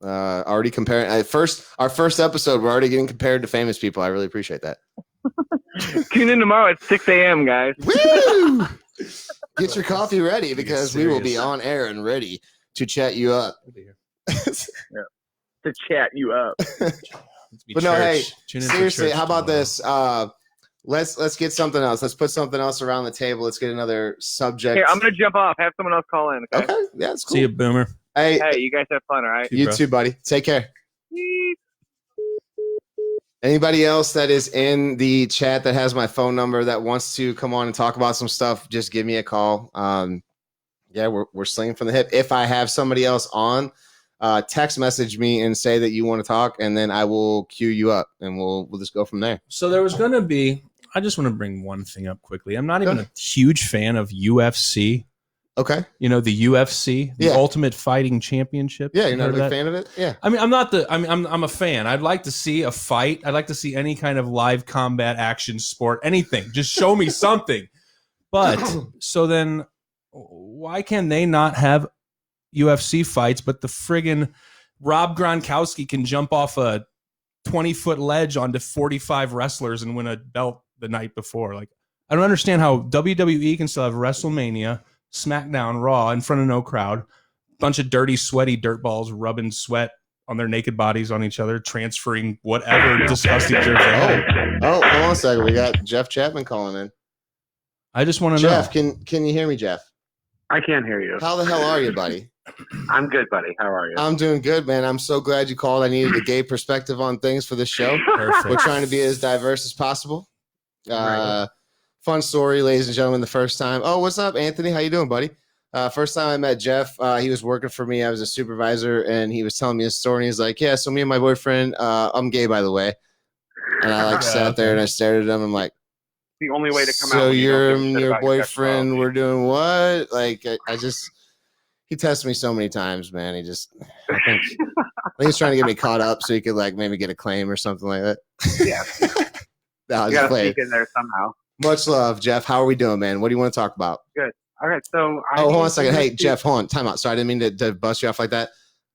Already comparing our first episode, we're already getting compared to famous people. I really appreciate that. Tune in tomorrow at 6 a.m., guys. Woo! Get your coffee ready because we will be serious. on air and ready to chat you up. To chat you up. But no, hey, Tune in for seriously, church how about tomorrow. this? Let's get something else. Let's put something else around the table. Let's get another subject. Here, I'm going to jump off. Have someone else call in, okay? Okay, yeah, it's cool. See you, Boomer. Hey, Hey, you guys have fun, all right? you bro. too, buddy. Take care. Anybody else that is in the chat that has my phone number that wants to come on and talk about some stuff, just give me a call. Yeah, we're slinging from the hip. If I have somebody else on, text message me and say that you want to talk, and then I will queue you up, and we'll just go from there. So there was going to be. I just want to bring one thing up quickly. I'm not even a huge fan of UFC. Okay. You know, the UFC, the Yeah. Ultimate Fighting Championship. Yeah, you're not a Heard big of that? fan of it? Yeah. I mean, I'm a fan. I'd like to see a fight. I'd like to see any kind of live combat action sport, anything. Just show me something. But so then why can they not have UFC fights, but the friggin' Rob Gronkowski can jump off a 20-foot ledge onto 45 wrestlers and win a belt the night before? Like, I don't understand how WWE can still have WrestleMania, SmackDown, Raw in front of no crowd, bunch of dirty, sweaty dirtballs rubbing sweat on their naked bodies on each other, transferring whatever disgusting germs they have. Oh, hold on a second. We got Jeff Chapman calling in. I just want to know. Jeff, can you hear me, Jeff? I can't hear you. How the hell are you, buddy? I'm good, buddy. How are you? I'm doing good, man. I'm so glad you called. I needed a gay perspective on things for the show. Perfect. We're trying to be as diverse as possible. Right. Fun story, ladies and gentlemen. The first time. Oh, what's up, Anthony? How you doing, buddy? First time I met Jeff, he was working for me. I was a supervisor, and he was telling me a story. And he's like, "Yeah, so me and my boyfriend, I'm gay, by the way." And I like sat there and I stared at him. I'm like, The only way to come out. "So when you you're don't give a shit your about your sexuality. boyfriend? We're doing what?" Like, I just. He tested me so many times, man. I think he's trying to get me caught up so he could like maybe get a claim or something like that. Yeah. No, I You just gotta played. sneak in there somehow. Much love, Jeff. How are we doing, man? What do you want to talk about? All right, so Oh, hold on a second. Hey, Jeff, hold on. Time out. Sorry, I didn't mean to bust you off like that.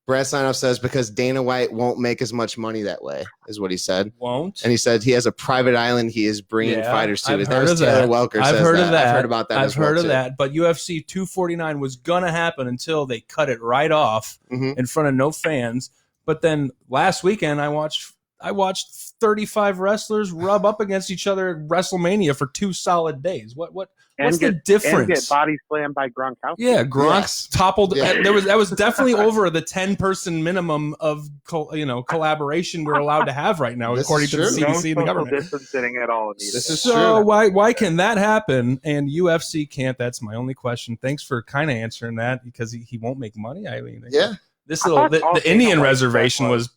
Brad Signoff says because Dana White won't make as much money that way, is what he said. Won't. And he said he has a private island he is bringing Yeah, fighters to. I've That heard was of Taylor that. Welker I've says heard of that. I've heard about that I've as well, heard of too. that. But UFC 249 was going to happen until they cut it right off Mhm. in front of no fans. But then last weekend, I watched I watched 35 wrestlers rub up against each other at WrestleMania for 2 solid days. What's the difference? And get body slammed by Gronkowski. Yeah, Gronk Yes. toppled. Yeah. That was definitely over the 10-person minimum of collaboration we're allowed to have right now, This according is to the true. CDC No and the social government. distancing at all. This is So true. why can that happen and UFC can't? That's my only question. Thanks for kind of answering that, because he won't make money. I mean, Yeah. this I little thought all the Dana Indian White reservation said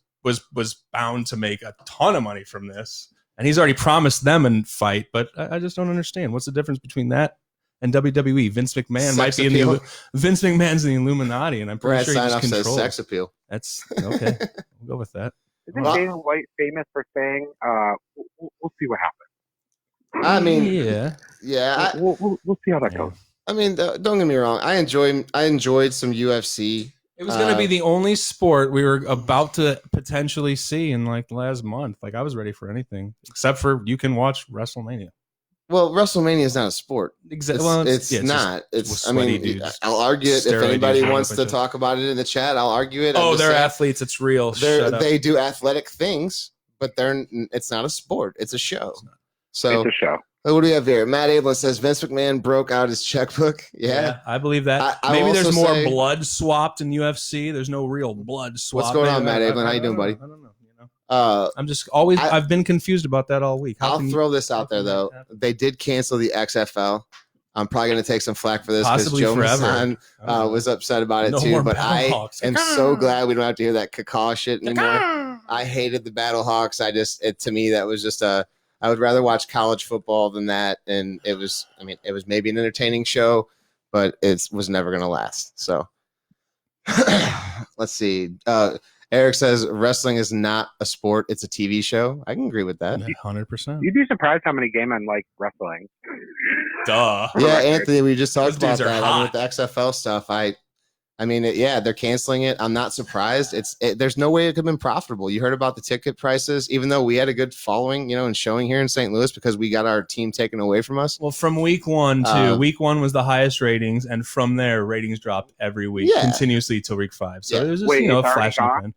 was bound to make a ton of money from this, and he's already promised them a fight. But I just don't understand what's the difference between that and WWE. Vince McMahon Sex might be appeal. Vince McMahon's the Illuminati, and I'm pretty Brad sure he just Signoff says controls. sex appeal. That's okay. We'll go with that. Isn't Well- Dana White famous for saying, we'll see what happens? I mean, Yeah. We'll see how that Yeah. goes. I mean, don't get me wrong. I enjoyed some UFC. It was going to be the only sport we were about to potentially see in like the last month. Like, I was ready for anything except for you can watch WrestleMania. Well, WrestleMania is not a sport. Exactly. It's not. It's. I sweaty mean, dudes. I'll argue it. If Steroid anybody dudes wants running to up and talk about it in the chat, I'll argue it. I'm Oh, just they're saying, athletes. It's real. Shut up. they do athletic things, but it's not a sport. It's a show. So It's a show. what do we have here? Matt Abel says Vince McMahon broke out his checkbook. Yeah. I believe that. I Maybe will there's also more say- blood swapped in UFC. There's no real blood swap. What's going on, Maybe- Matt Abel? How you doing, buddy? I don't know. I'm just always. I've been confused about that all week. I'll throw this out there though. They did cancel the XFL. I'm probably going to take some flack for this because Possibly Joe forever. Masson was upset about it No too. more But I Battlehawks. am so glad we don't have to hear that cacaw shit anymore. I hated the Battlehawks. To me, that was just I would rather watch college football than that. And it was maybe an entertaining show, but it was never going to last. So let's see. Eric says wrestling is not a sport; it's a TV show. I can agree with that. 100%. You'd be surprised how many gay men like wrestling. Duh. Yeah, Anthony, we just talked Those dudes about are that. I mean, with hot. the XFL stuff. They're canceling it. I'm not surprised. There's no way it could have been profitable. You heard about the ticket prices, even though we had a good following, and showing here in St. Louis because we got our team taken away from us. Well, from week one to week one was the highest ratings, and from there, ratings dropped every week Yeah. continuously till week 5. So Yeah. it was just Wait, a it's already flash in the gone? pan.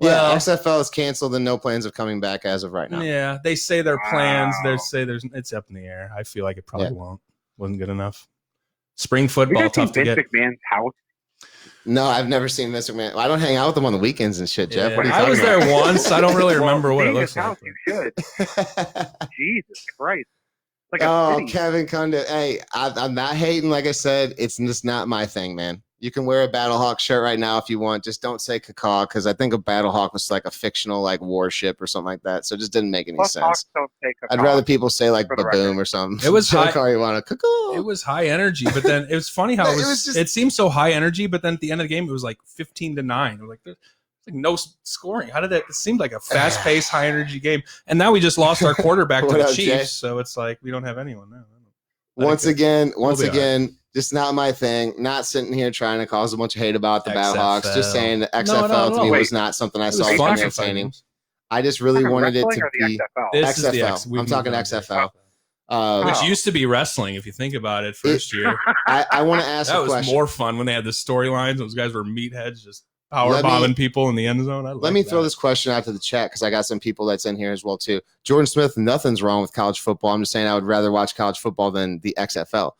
Yeah, Well, XFL is canceled and no plans of coming back as of right now. yeah, they say their plans. Wow. They say it's up in the air. I feel like it probably won't. Wasn't good enough. Spring football You guys seen tough to Vince get. McMahon's house? No, I've never seen Vince McMahon. I don't hang out with him on the weekends and shit, Jeff. Yeah, What are you I was talking there once. I don't really remember what it seeing looks his house, like. you should. about? Jesus Christ. Like a Oh, city. Kevin Condit. Hey, I'm not hating. Like I said, it's just not my thing, man. You can wear a Battlehawk shirt right now if you want. Just don't say cacaw because I think a Battlehawk was like a fictional like warship or something like that. So it just didn't make any Plus, sense. Hawks don't take a I'd call. rather people say like For the baboon record. or something. It was Joe high- Caruana, cacaw. It was high energy, but then it was funny how No, it it was. was just- It seemed so high energy, but then at the end of the game, it was like 15-9. It was like there's like no scoring. How did that? It seemed like a fast-paced, high energy game, and now we just lost our quarterback to What the up, Jay? Chiefs. So it's like we don't have anyone now. Once Okay. again, We'll be all just not my thing. Not sitting here trying to cause a bunch of hate about the Battlehawks. Just XFL. saying that No, XFL no, to no. me Wait. was not something I It saw was as fun for entertaining. fighters. I just really Talking wanted it wrestling to or the be XFL? This is the XFL. X. I'm talking XFL. Which Oh. used to be wrestling, if you think about it. First year, I want to ask that a was question. more fun when they had the storylines. Those guys were meatheads, just power Let me- bombing people in the end zone. Let me throw this question out to the chat because I got some people that's in here as well too. Jordan Smith, nothing's wrong with college football. I'm just saying I would rather watch college football than the XFL.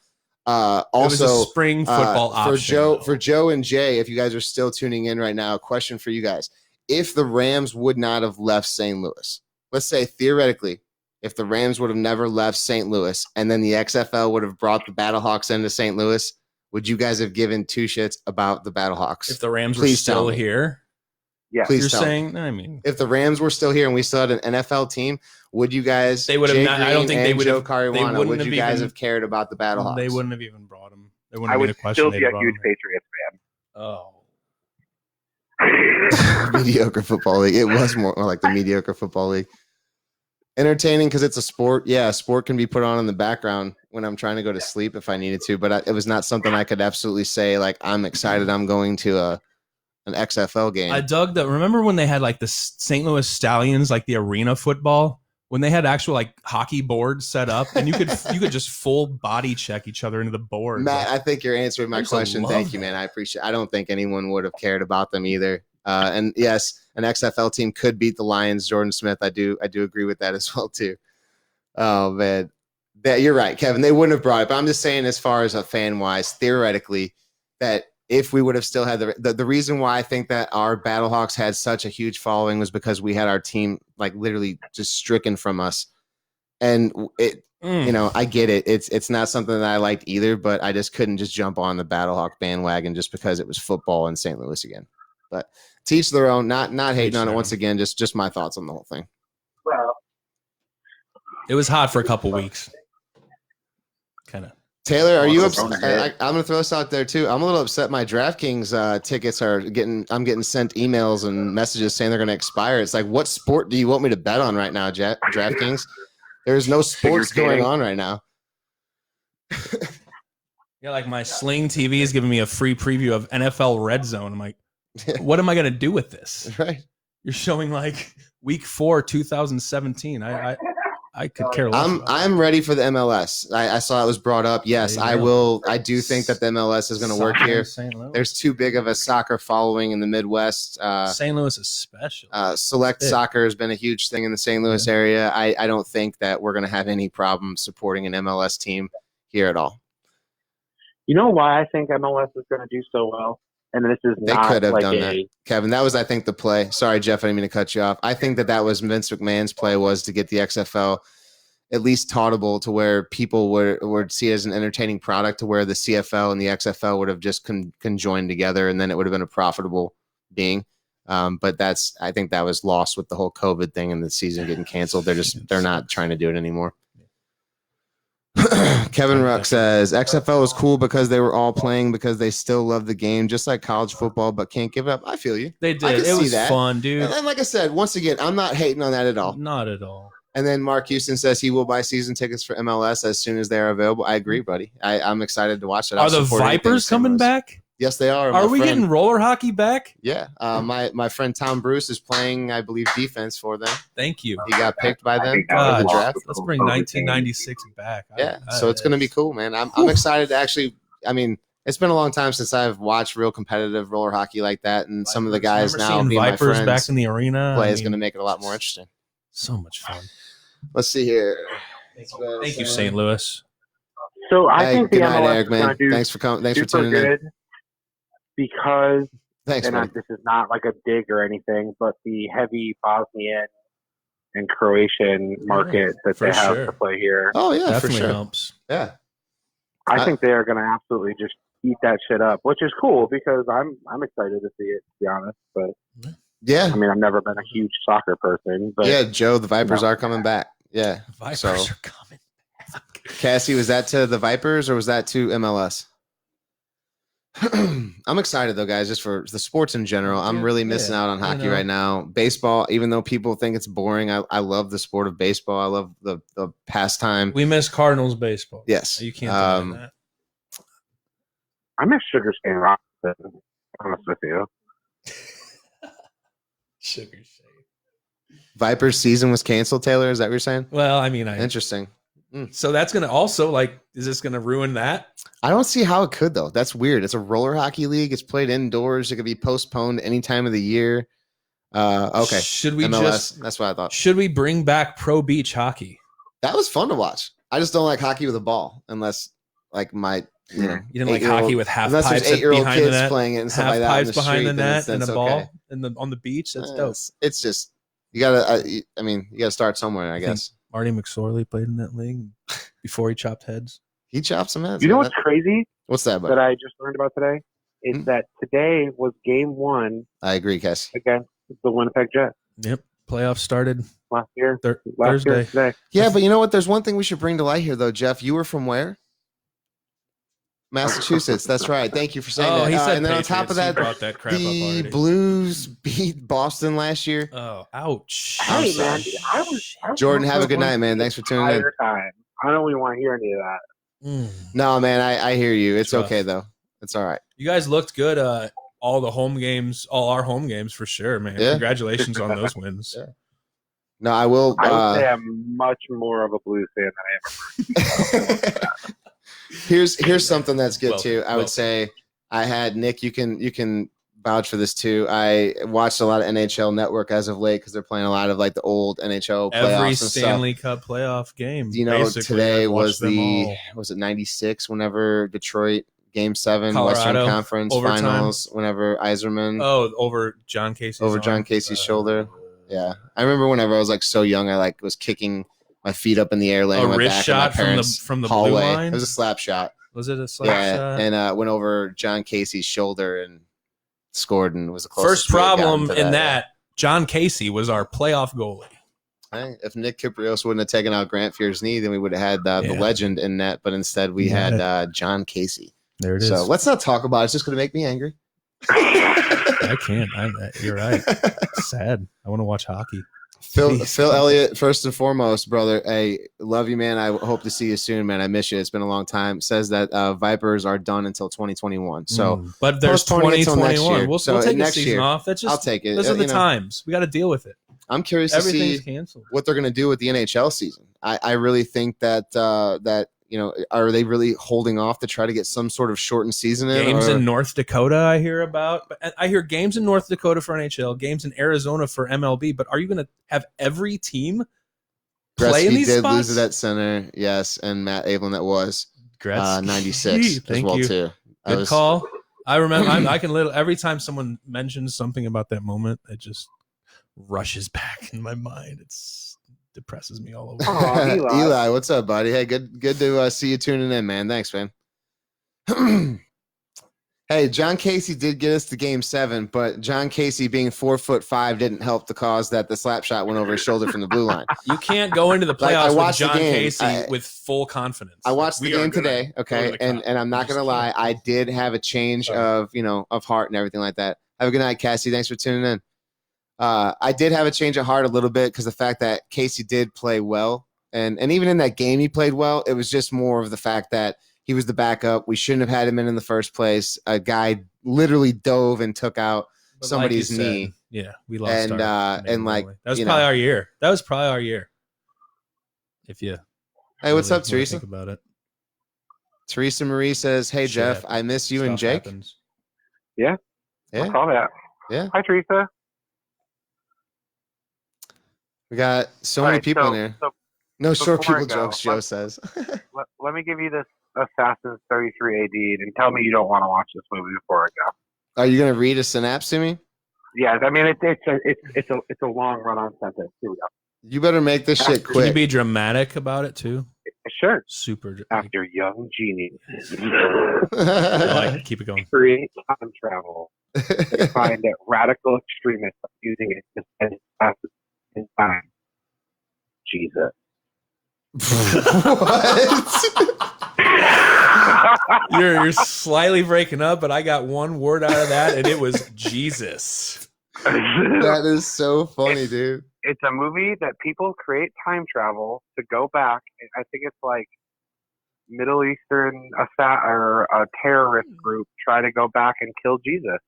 it was Also, a spring football option for Joe and Jay, if you guys are still tuning in right now, a question for you guys: if the Rams would not have left St. Louis, let's say theoretically, if the Rams would have never left St. Louis, and then the XFL would have brought the Battlehawks into St. Louis, would you guys have given two shits about the Battlehawks? If the Rams were Please tell still me. here, Yeah. Please you're tell me. saying? I mean, If the Rams were still here and we still had an NFL team, would you guys? They would have Jay not- I don't Green think they and would Joe have- they Caruana, wouldn't would have you guys even- have cared about the Battlehawks? they wouldn't have even brought him. They wouldn't I have would been a question. still they'd be a brought huge him. Patriots fan. Oh, Mediocre football league. It was more like the mediocre football league. Entertaining because it's a sport. Yeah, a sport can be put on in the background when I'm trying to go to sleep if I needed to, but it was not something I could absolutely say like I'm excited. I'm going to an XFL game. I dug the. Remember when they had like the St. Louis Stallions, like the arena football, when they had actual like hockey boards set up, and you could just full body check each other into the board. Matt, I think you're answering I my used to question. love Thank you, that. man. I appreciate. I don't think anyone would have cared about them either. And yes, an XFL team could beat the Lions. Jordan Smith, I do agree with that as well too. Oh man, you're right, Kevin. They wouldn't have brought it, but I'm just saying, as far as a fan wise, theoretically, that if we would have still had the reason why I think that our Battlehawks had such a huge following was because we had our team like literally just stricken from us, and it. You know, I get it. It's not something that I liked either, but I just couldn't just jump on the Battlehawk bandwagon just because it was football in St. Louis again. But to each their own. Not hating on it once again. Just my thoughts on the whole thing. Well, It was hot for a couple weeks. Kind of. Taylor, are you Well, upset? I'm going to throw this out there too. I'm a little upset. My DraftKings tickets are I'm getting sent emails and messages saying they're going to expire. It's like, what sport do you want me to bet on right now, DraftKings? There's no sports going on right now. Yeah, like my Sling TV is giving me a free preview of NFL Red Zone. I'm like, what am I going to do with this? Right. You're showing like week 4, 2017. I could care less. I'm ready for the MLS. I saw it was brought up. Yes, I will. I do think that the MLS is going to work here. There's too big of a soccer following in the Midwest. St. Louis is special. Select soccer has been a huge thing in the St. Louis area. I don't think that we're going to have any problem supporting an MLS team here at all. you know why I think MLS is going to do so well? And this is They not could have like done that, Kevin. That was, I think, the play. Sorry, Jeff, I didn't mean to cut you off. I think that was Vince McMahon's play, was to get the XFL at least tautable to where people would see it as an entertaining product, to where the CFL and the XFL would have just conjoined together, and then it would have been a profitable being. But I think that was lost with the whole COVID thing and the season getting canceled. They're not trying to do it anymore. Kevin Ruck says XFL was cool because they were all playing because they still love the game, just like college football, but can't give it up. I feel you. They did. It was fun, dude. And like I said, once again, I'm not hating on that at all. Not at all. And then Mark Houston says he will buy season tickets for MLS as soon as they are available. I agree, buddy. I'm excited to watch it. Are the Vipers coming back? Yes, they are. Are we getting roller hockey back? Yeah. My friend Tom Bruce is playing, I believe, defense for them. Thank you. He got picked by them for God, the draft. let's bring 1996 back. Yeah. So it's going to be cool, man. I'm excited to actually. I mean, it's been a long time since I've watched real competitive roller hockey like that, and some of the guys now being my Vipers friends back in the arena play is going to make it a lot more interesting. So much fun. Let's see here. Thank you, St. Louis. So I think the good night, MLS Eric, is going man. to do Thanks for coming. Thanks for super tuning in. good because, Thanks, and buddy. this is not like a dig or anything, but the heavy Bosnian and Croatian market that for they have sure. to play here, Oh yeah, Definitely for sure. helps. Yeah. I think they are going to absolutely just eat that shit up, which is cool because I'm excited to see it, to be honest. But Yeah. I mean, I've never been a huge soccer person, but Yeah, Joe, the Vipers are coming back. Yeah. Vipers So- are coming back. Cassie, was that to the Vipers or was that to MLS? I'm excited though, guys, just for the sports in general. I'm really missing out on hockey right now. Baseball, even though people think it's boring, I love the sport of baseball. I love the pastime. We miss Cardinals baseball. Yes. You can't deny that. I miss Sugar Shane Robinson, honest with you. Sugar shade. Vipers season was canceled, Taylor. Is that what you're saying? Well, I mean, Interesting. so that's going to also, like, is this going to ruin that? I don't see how it could though. That's weird. It's a roller hockey league. It's played indoors. It could be postponed any time of the year. Okay. Should we MLS. That's what I thought. should we bring back pro beach hockey? That was fun to watch. I just don't like hockey with a ball unless like my You didn't like hockey with half unless pipes there's 8-year-old behind the kids net, playing it and stuff half like that. pipes in the behind the street, net, then and a it's ball okay. on the beach. That's dope. It's just you gotta. I mean, you gotta start somewhere. I think guess Marty McSorley played in that league before he chopped heads. he chopped some heads. You know man. what's crazy What's that? that Buddy? I just learned about today? Is Hmm. that today was game 1 I agree, Cass. against the Winnipeg Jets Yep. Playoffs started last year. Thursday. Last year today. Yeah, but you know what? There's one thing we should bring to light here, though, Jeff. You were from where? Massachusetts. That's right. Thank you for saying Oh, that. he said and then on top of Patriots. He that, brought that crap up the already. Blues beat Boston last year. Oh, ouch. Hey, sorry. man, I was Jordan, have a good rooting night, for man. the Thanks for tuning in. entire time. I don't even want to hear any of that. No, man, I hear you. It's Rough. okay though. It's all right. You guys looked good. All the home games, all our home games for sure, man. Yeah. Congratulations on those wins. Yeah. No, I will. I would say I'm much more of a Blues fan than I am. Here's something that's good Well, too. I well. would say I had Nick. You can vouch for this too. I watched a lot of NHL Network as of late because they're playing a lot of like the old NHL playoffs Every and Stanley stuff. Cup playoff game. You know, basically, today I've was watched them all. was it 96 whenever Detroit Game 7 Western Colorado, Conference overtime. Finals whenever Yzerman Over John Casey's over John arm. Casey's shoulder. Yeah. I remember whenever I was like so young, I like was kicking my feet up in the air, laying A on my wrist back shot in my parents' from the blue hallway. line? It was a slap shot. Was it a slap shot? And went over John Casey's shoulder and scored, and was the closest. First problem in that, John Casey was our playoff goalie. Hey, if Nick Kiprios wouldn't have taken out Grant Fear's knee, then we would have had the legend in net. But instead, we had John Casey. There it is. So let's not talk about it. It's just going to make me angry. I can't. You're right. It's sad. I want to watch hockey. Phil Elliott, first and foremost, brother. Hey, love you, man. I hope to see you soon, man. I miss you. It's been a long time. Says that Vipers are done until 2021. So, but there's postpone it till next 2021. year. We'll So take a next season year, off. That's just I'll take it. Those are the times. We got to deal with it. I'm curious to see canceled. what they're going to do with the NHL season. I really think that are they really holding off to try to get some sort of shortened season Games in North Dakota, I hear about. But I hear games in North Dakota for NHL, games in Arizona for MLB. But are you going to have every team play in these did spots? lose at that center, yes, and Matt Ablin that was 96 Thank as well you. too. Good call. I remember. I can literally every time someone mentions something about that moment, it just rushes back in my mind. It's depresses me all over. Oh, Eli, what's up, buddy? Hey, good to see you tuning in, man. Thanks, man. Hey, John Casey did get us to Game 7, but John Casey being 4'5" didn't help the cause that the slap shot went over his shoulder from the blue line. You can't go into the Like, I playoffs with watched the John game. Casey with full confidence. I watched the We are game gonna today, go okay, to the and I'm not just gonna lie, I did have a change of heart and everything like that. Have a good night, Cassie. Thanks for tuning in. I did have a change of heart a little bit because the fact that Casey did play well, and even in that game he played well. It was just more of the fact that he was the backup. We shouldn't have had him in the first place. A guy literally dove and took out somebody's knee. Yeah, we lost. And like that was probably our year. That was probably our year. If you, hey, what's up, really Teresa? Think about it. Teresa Marie says, "Hey, Shit Jeff, happens. I miss you Stuff and Jake." happens. I Yeah, saw that. yeah. Hi, Teresa. We got so All many right, people so- in here. so No short before I people go, jokes, Joe says. let me give you this Assassin's 33 AD and tell me you don't want to watch this movie before I go. Are you gonna read a synapse to me? Yeah, I mean it's a long run-on sentence. Here we go. You better make this shit Can you quick. be dramatic about it too? Sure. Super. After young genius Keep it going. create time travel, they find that radical extremists are using it to send passes in time. Jesus. What? You're slightly breaking up, but I got one word out of that, and it was Jesus. That is so funny, dude. It's a movie that people create time travel to go back. I think it's like Middle Eastern or a terrorist group try to go back and kill Jesus.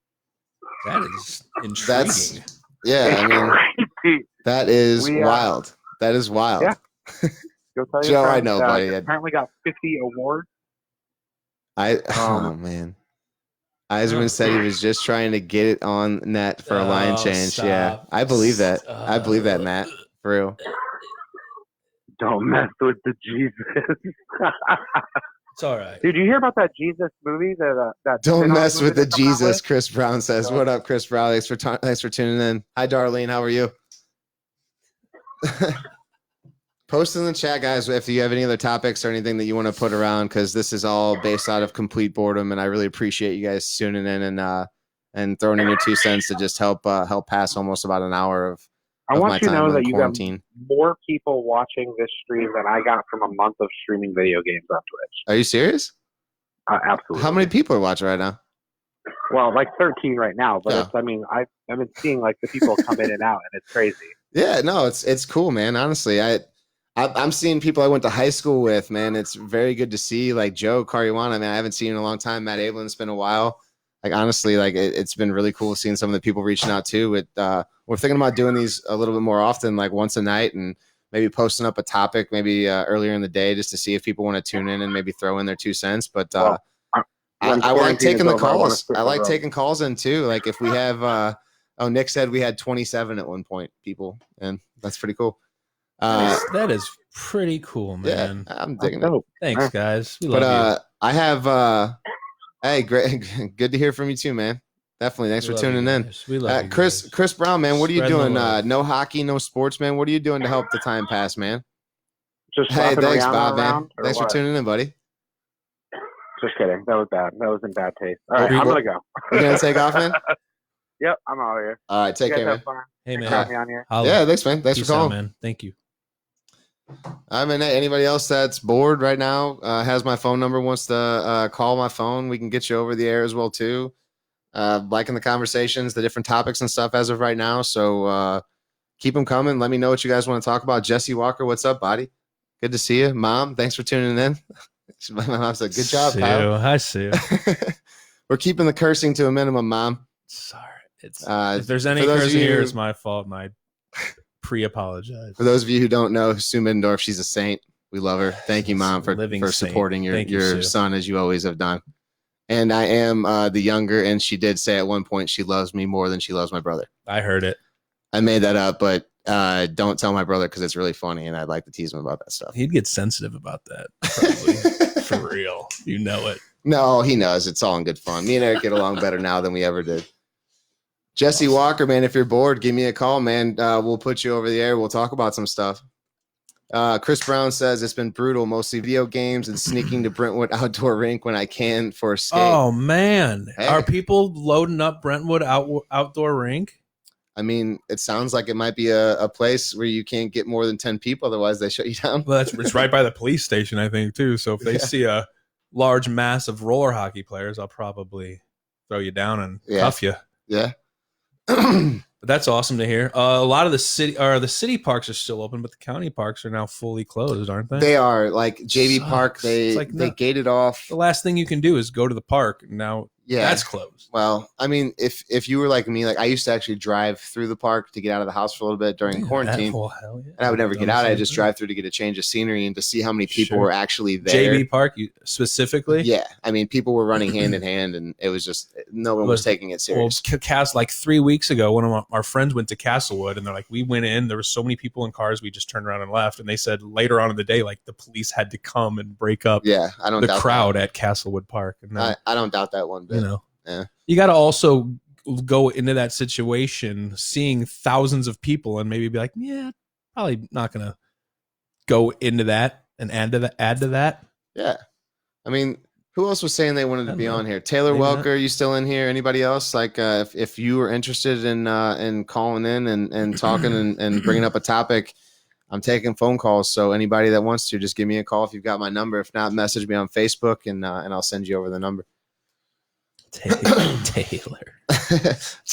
That is intriguing. That's yeah. I mean, Crazy. that is We, wild. That is wild. Yeah. Go tell your Joe, I friends, know, buddy. Apparently got 50 awards. Oh man. Eisman said he was just trying to get it on net for a line change. Stop. Yeah, I believe that. I believe that, Matt. For real. Don't mess with the Jesus. It's all right. Did you hear about that Jesus movie? That Don't spin-off mess movie with the they're coming out Jesus, with? Chris Brown says. What up, Chris Brown? Thanks for tuning in. Hi, Darlene. How are you? Post in the chat, guys, if you have any other topics or anything that you want to put around, because this is all based out of complete boredom, and I really appreciate you guys tuning in and throwing in your 2 cents to just help pass almost about an hour of I my want you to time know on that you got quarantine. more people watching this stream than I got from a month of streaming video games on Twitch. Are you serious? Absolutely. How many people are watching right now? Well, like 13 right now, but Yeah. it's, I mean, I've been seeing like the people come in and out, and it's crazy. Yeah, no, it's cool, man. Honestly, I'm seeing people I went to high school with, man. It's very good to see, like Joe Caruana, man. I haven't seen in a long time. Matt Ablin's been a while. Like honestly, like it's been really cool seeing some of the people reaching out too. We're thinking about doing these a little bit more often, like once a night, and maybe posting up a topic maybe earlier in the day just to see if people want to tune in and maybe throw in their 2 cents. But Well, When I like quarantine taking is the over, I wanna calls. sit I in the like room. taking calls in too. Like if we have, Nick said we had 27 at one point, people, and that's pretty cool. That is pretty cool, Yeah, man. I'm That's digging it. dope. Thanks, Yeah. guys. We love But I have, hey, great, good to hear from you too, man. Definitely, thanks you. for tuning in. We love you, Chris Brown, man, what are you Spreading the doing? love. No hockey, no sports, man. What are you doing to help the time pass, man? Just Hey, slapping thanks, Rihanna Bob, man. around, or Thanks what? for tuning in, buddy. Just kidding. That was bad. That was in bad taste. All right, Well, I'm gonna go. You gonna take off, man? Yep, I'm out of here. All right, take You guys care, man. have fun. Hey, Thanks man. for having me on here. Holla. Yeah, thanks, man. Thanks Peace for out, calling. man. Thank you. I mean, anybody else that's bored right now has my phone number, wants to call my phone. We can get you over the air as well too. Liking the conversations, the different topics and stuff as of right now. So keep them coming. Let me know what you guys want to talk about. Jesse Walker, what's up, buddy? Good to see you, Mom. Thanks for tuning in. My mom said, "Good job, Kyle." Hi, Sue. We're keeping the cursing to a minimum, Mom. Sorry. It's Uh, if there's any for those of cursing here, you- it's my fault, and I pre-apologize. For those of you who don't know, Sue Middendorf, she's a saint. We love her. Thank you, Mom, for Living saint. supporting Thank you, your Sue. son as you always have done. And I am the younger, and she did say at one point she loves me more than she loves my brother. I heard it. I made that up, but don't tell my brother because it's really funny, and I'd like to tease him about that stuff. He'd get sensitive about that. Probably. For real. You know it. No, he knows. It's all in good fun. Me and Eric get along better now than we ever did. Jesse Walker, man, if you're bored, give me a call, man. We'll put you over the air. We'll talk about some stuff. Chris Brown says it's been brutal, mostly video games and sneaking to Brentwood outdoor rink when I can for a skate. Oh, man. Hey. Are people loading up Brentwood outdoor rink? I mean, it sounds like it might be a place where you can't get more than 10 people. Otherwise, they shut you down. Well, it's right by the police station, I think, too. So if they see a large mass of roller hockey players, I'll probably throw you down and cuff you. Yeah. But that's awesome to hear. A lot of the city parks are still open, but the county parks are now fully closed, aren't they? They are like JV Sucks. Park. They It's like, they no. gated off. The last thing you can do is go to the park. Now Yeah. that's closed. Well, I mean, if you were like me, like I used to actually drive through the park to get out of the house for a little bit during quarantine, Hell yeah. and I would never get out. I just drive. drive through to get a change of scenery and to see how many people Sure. were actually there. JB Park, specifically. Yeah, I mean, people were running hand in hand, and it was just no one was taking it Well, serious. like 3 weeks ago, one of our friends went to Castlewood, and they're like, we went in. There were so many people in cars, we just turned around and left. And they said later on in the day, like the police had to come and break up Yeah, I don't the doubt crowd at Castlewood Park. And that. I don't doubt that one bit. you know, Yeah. you got to also go into that situation, seeing thousands of people, and maybe be like, yeah, probably not gonna go into that and add to that. Yeah, I mean, who else was saying they wanted to I be don't know. on here? Taylor Maybe Welker, you still in here? Anybody else? Like, if you were interested in calling in and talking and bringing up a topic, I'm taking phone calls. So anybody that wants to, just give me a call if you've got my number. If not, message me on Facebook and I'll send you over the number. Taylor.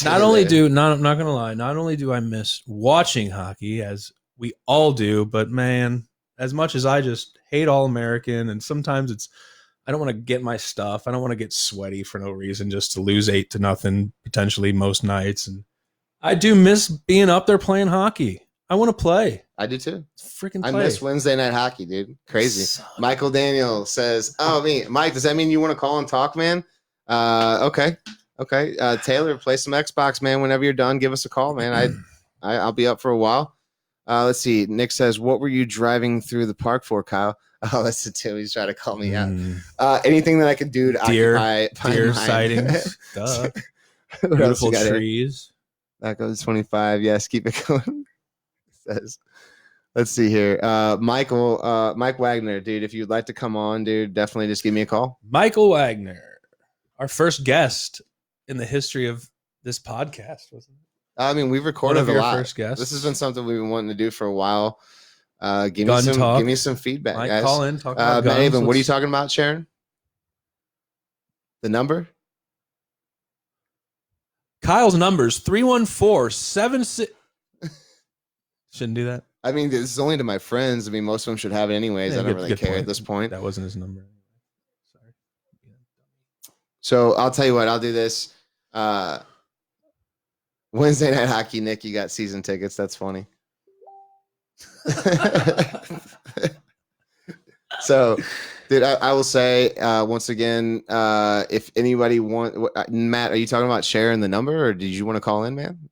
Not only I'm not gonna lie, not only do I miss watching hockey, as we all do, but man, as much as I just hate All American, and sometimes I don't want to get my stuff. I don't want to get sweaty for no reason just to lose 8-0 potentially most nights. And I do miss being up there playing hockey. I want to play. I do too. Freaking I play. miss Wednesday night hockey, dude. Crazy. Suck. Michael Daniel says, "Oh, me, Mike. Does that mean you want to call and talk, man? Okay. Taylor, play some Xbox, man. Whenever you're done, give us a call, man. I'll be up for a while. Let's see. Nick says, "What were you driving through the park for, Kyle?" Oh, that's the two. He's trying to call me out. Anything that I could do to Deer occupy my mind. sightings. Duh. What else Beautiful you got here? trees. That goes 25. Yes, keep it going. Says, let's see here. Mike Wagner, dude. If you'd like to come on, dude, definitely just give me a call. Michael Wagner, our first guest in the history of this podcast, wasn't it? I mean, we've One recorded of a your lot. first guests. This has been something we've been wanting to do for a while. Give Gun me talk. some feedback, Mike, guys. call in, talk about Matt guns. Avon, what are you Let's- talking about, Sharon? The number? Kyle's numbers 314-76. Shouldn't do that. I mean, this is only to my friends. I mean, most of them should have it anyways. Yeah, I don't good- really good care point. at this point. That wasn't his number. Sorry. So I'll tell you what, I'll do this. Wednesday night hockey, Nick, you got season tickets. That's funny. So Dude, I will say once again, if anybody Matt, are you talking about sharing the number, or did you want to call in, man?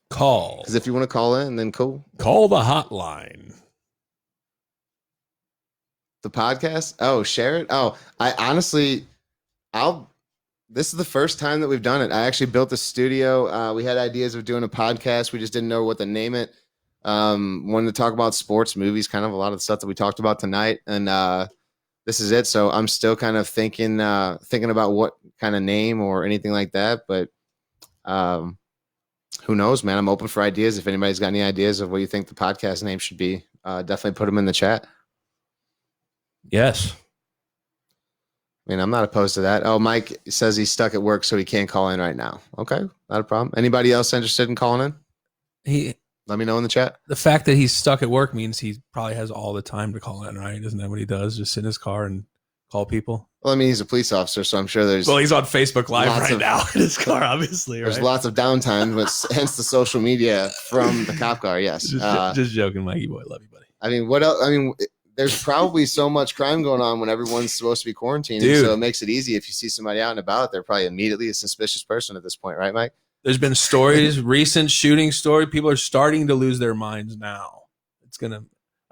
Call. Because if you want to call in, then cool. Call the hotline. The podcast? Oh, share it? Oh, I honestly, this is the first time that we've done it. I actually built a studio. We had ideas of doing a podcast. We just didn't know what to name it. Wanted to talk about sports, movies, kind of a lot of the stuff that we talked about tonight. And this is it. So I'm still kind of thinking about what kind of name or anything like that. But who knows, man? I'm open for ideas. If anybody's got any ideas of what you think the podcast name should be, definitely put them in the chat. Yes. I mean, I'm not opposed to that. Oh, Mike says he's stuck at work, so he can't call in right now. Okay, not a problem. Anybody else interested in calling in? Let me know in the chat. The fact that he's stuck at work means he probably has all the time to call in, right? Isn't that what he does? Just sit in his car and call people? Well, I mean, he's a police officer, so I'm sure there's... Well, he's on Facebook Live now in his car, obviously, right? There's lots of downtime, but hence the social media from the cop car, yes. Just joking, Mikey boy. Love you, buddy. I mean, what else? I mean, there's probably so much crime going on when everyone's supposed to be quarantined, so it makes it easy. If you see somebody out and about, they're probably immediately a suspicious person at this point, right, Mike? There's been stories, recent shooting story. People are starting to lose their minds now.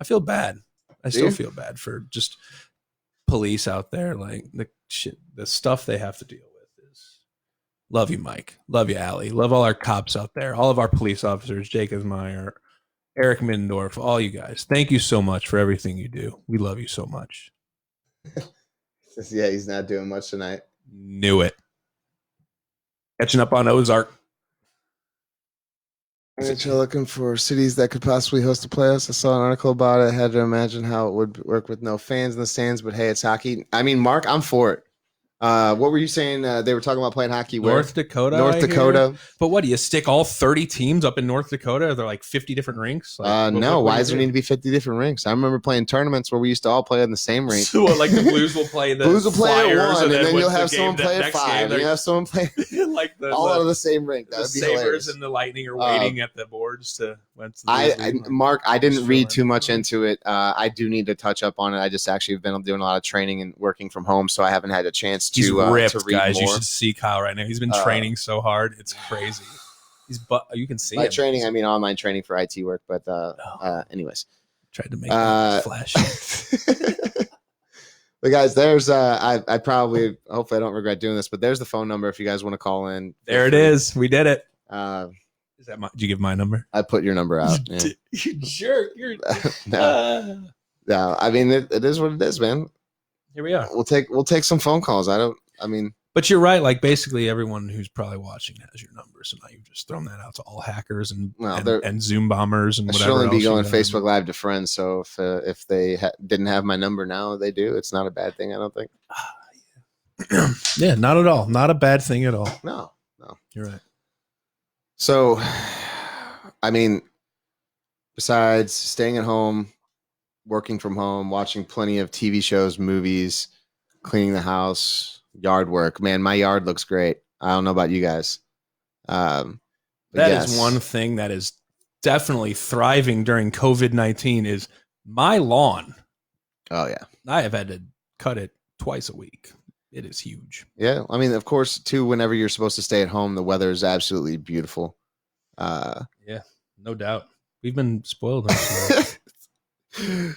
I feel bad. I still feel bad for just police out there. Like the stuff they have to deal with is. Love you, Mike. Love you, Allie. Love all our cops out there. All of our police officers, Jacob Meyer, Eric Middendorf, all you guys. Thank you so much for everything you do. We love you so much. Yeah, he's not doing much tonight. Knew it. Catching up on Ozark. NHL looking for cities that could possibly host the playoffs. I saw an article about it. I had to imagine how it would work with no fans in the stands, but hey, it's hockey. I mean, Mark, I'm for it. What were you saying? They were talking about playing hockey where? North Dakota. North Dakota. But what, do you stick all 30 teams up in North Dakota? Are there like 50 different rinks? No. Why does there need to be 50 different rinks? I remember playing tournaments where we used to all play on the same rink. So like the Blues will play the Blues will play Flyers, at 1, and then you'll the have someone play at 5. And you have someone play like all out of the same rink. That the would be Sabres hilarious. and the Lightning are waiting at the boards to. Mark, I didn't read too much into it. I do need to touch up on it. I just actually have been doing a lot of training and working from home, so I haven't had a chance to. He's ripped, to read guys. more. You should see Kyle right now. He's been training so hard, it's crazy. You can see by it. Training. I mean online training for IT work, but anyways, tried to make it flashy. But guys, there's I hopefully I don't regret doing this, but there's the phone number if you guys want to call in. There it is. We did it. Is that did you give my number? I put your number out. Yeah. You jerk. No, I mean it is what it is, man. Here we are. We'll take some phone calls. But you're right. Like basically everyone who's probably watching has your number. So now you've just thrown that out to all hackers and Zoom bombers and I whatever. should only be else going Facebook Live to friends. So if they didn't have my number now, they do. It's not a bad thing, I don't think. Yeah, not at all. Not a bad thing at all. No. You're right. So, I mean, besides staying at home, working from home, watching plenty of TV shows, movies, cleaning the house, yard work, man, my yard looks great. I don't know about you guys. That is one thing that is definitely thriving during COVID-19 is my lawn. Oh, yeah. I have had to cut it twice a week. It is huge. Yeah. I mean, of course, too, whenever you're supposed to stay at home, the weather is absolutely beautiful. Yeah, no doubt. We've been spoiled.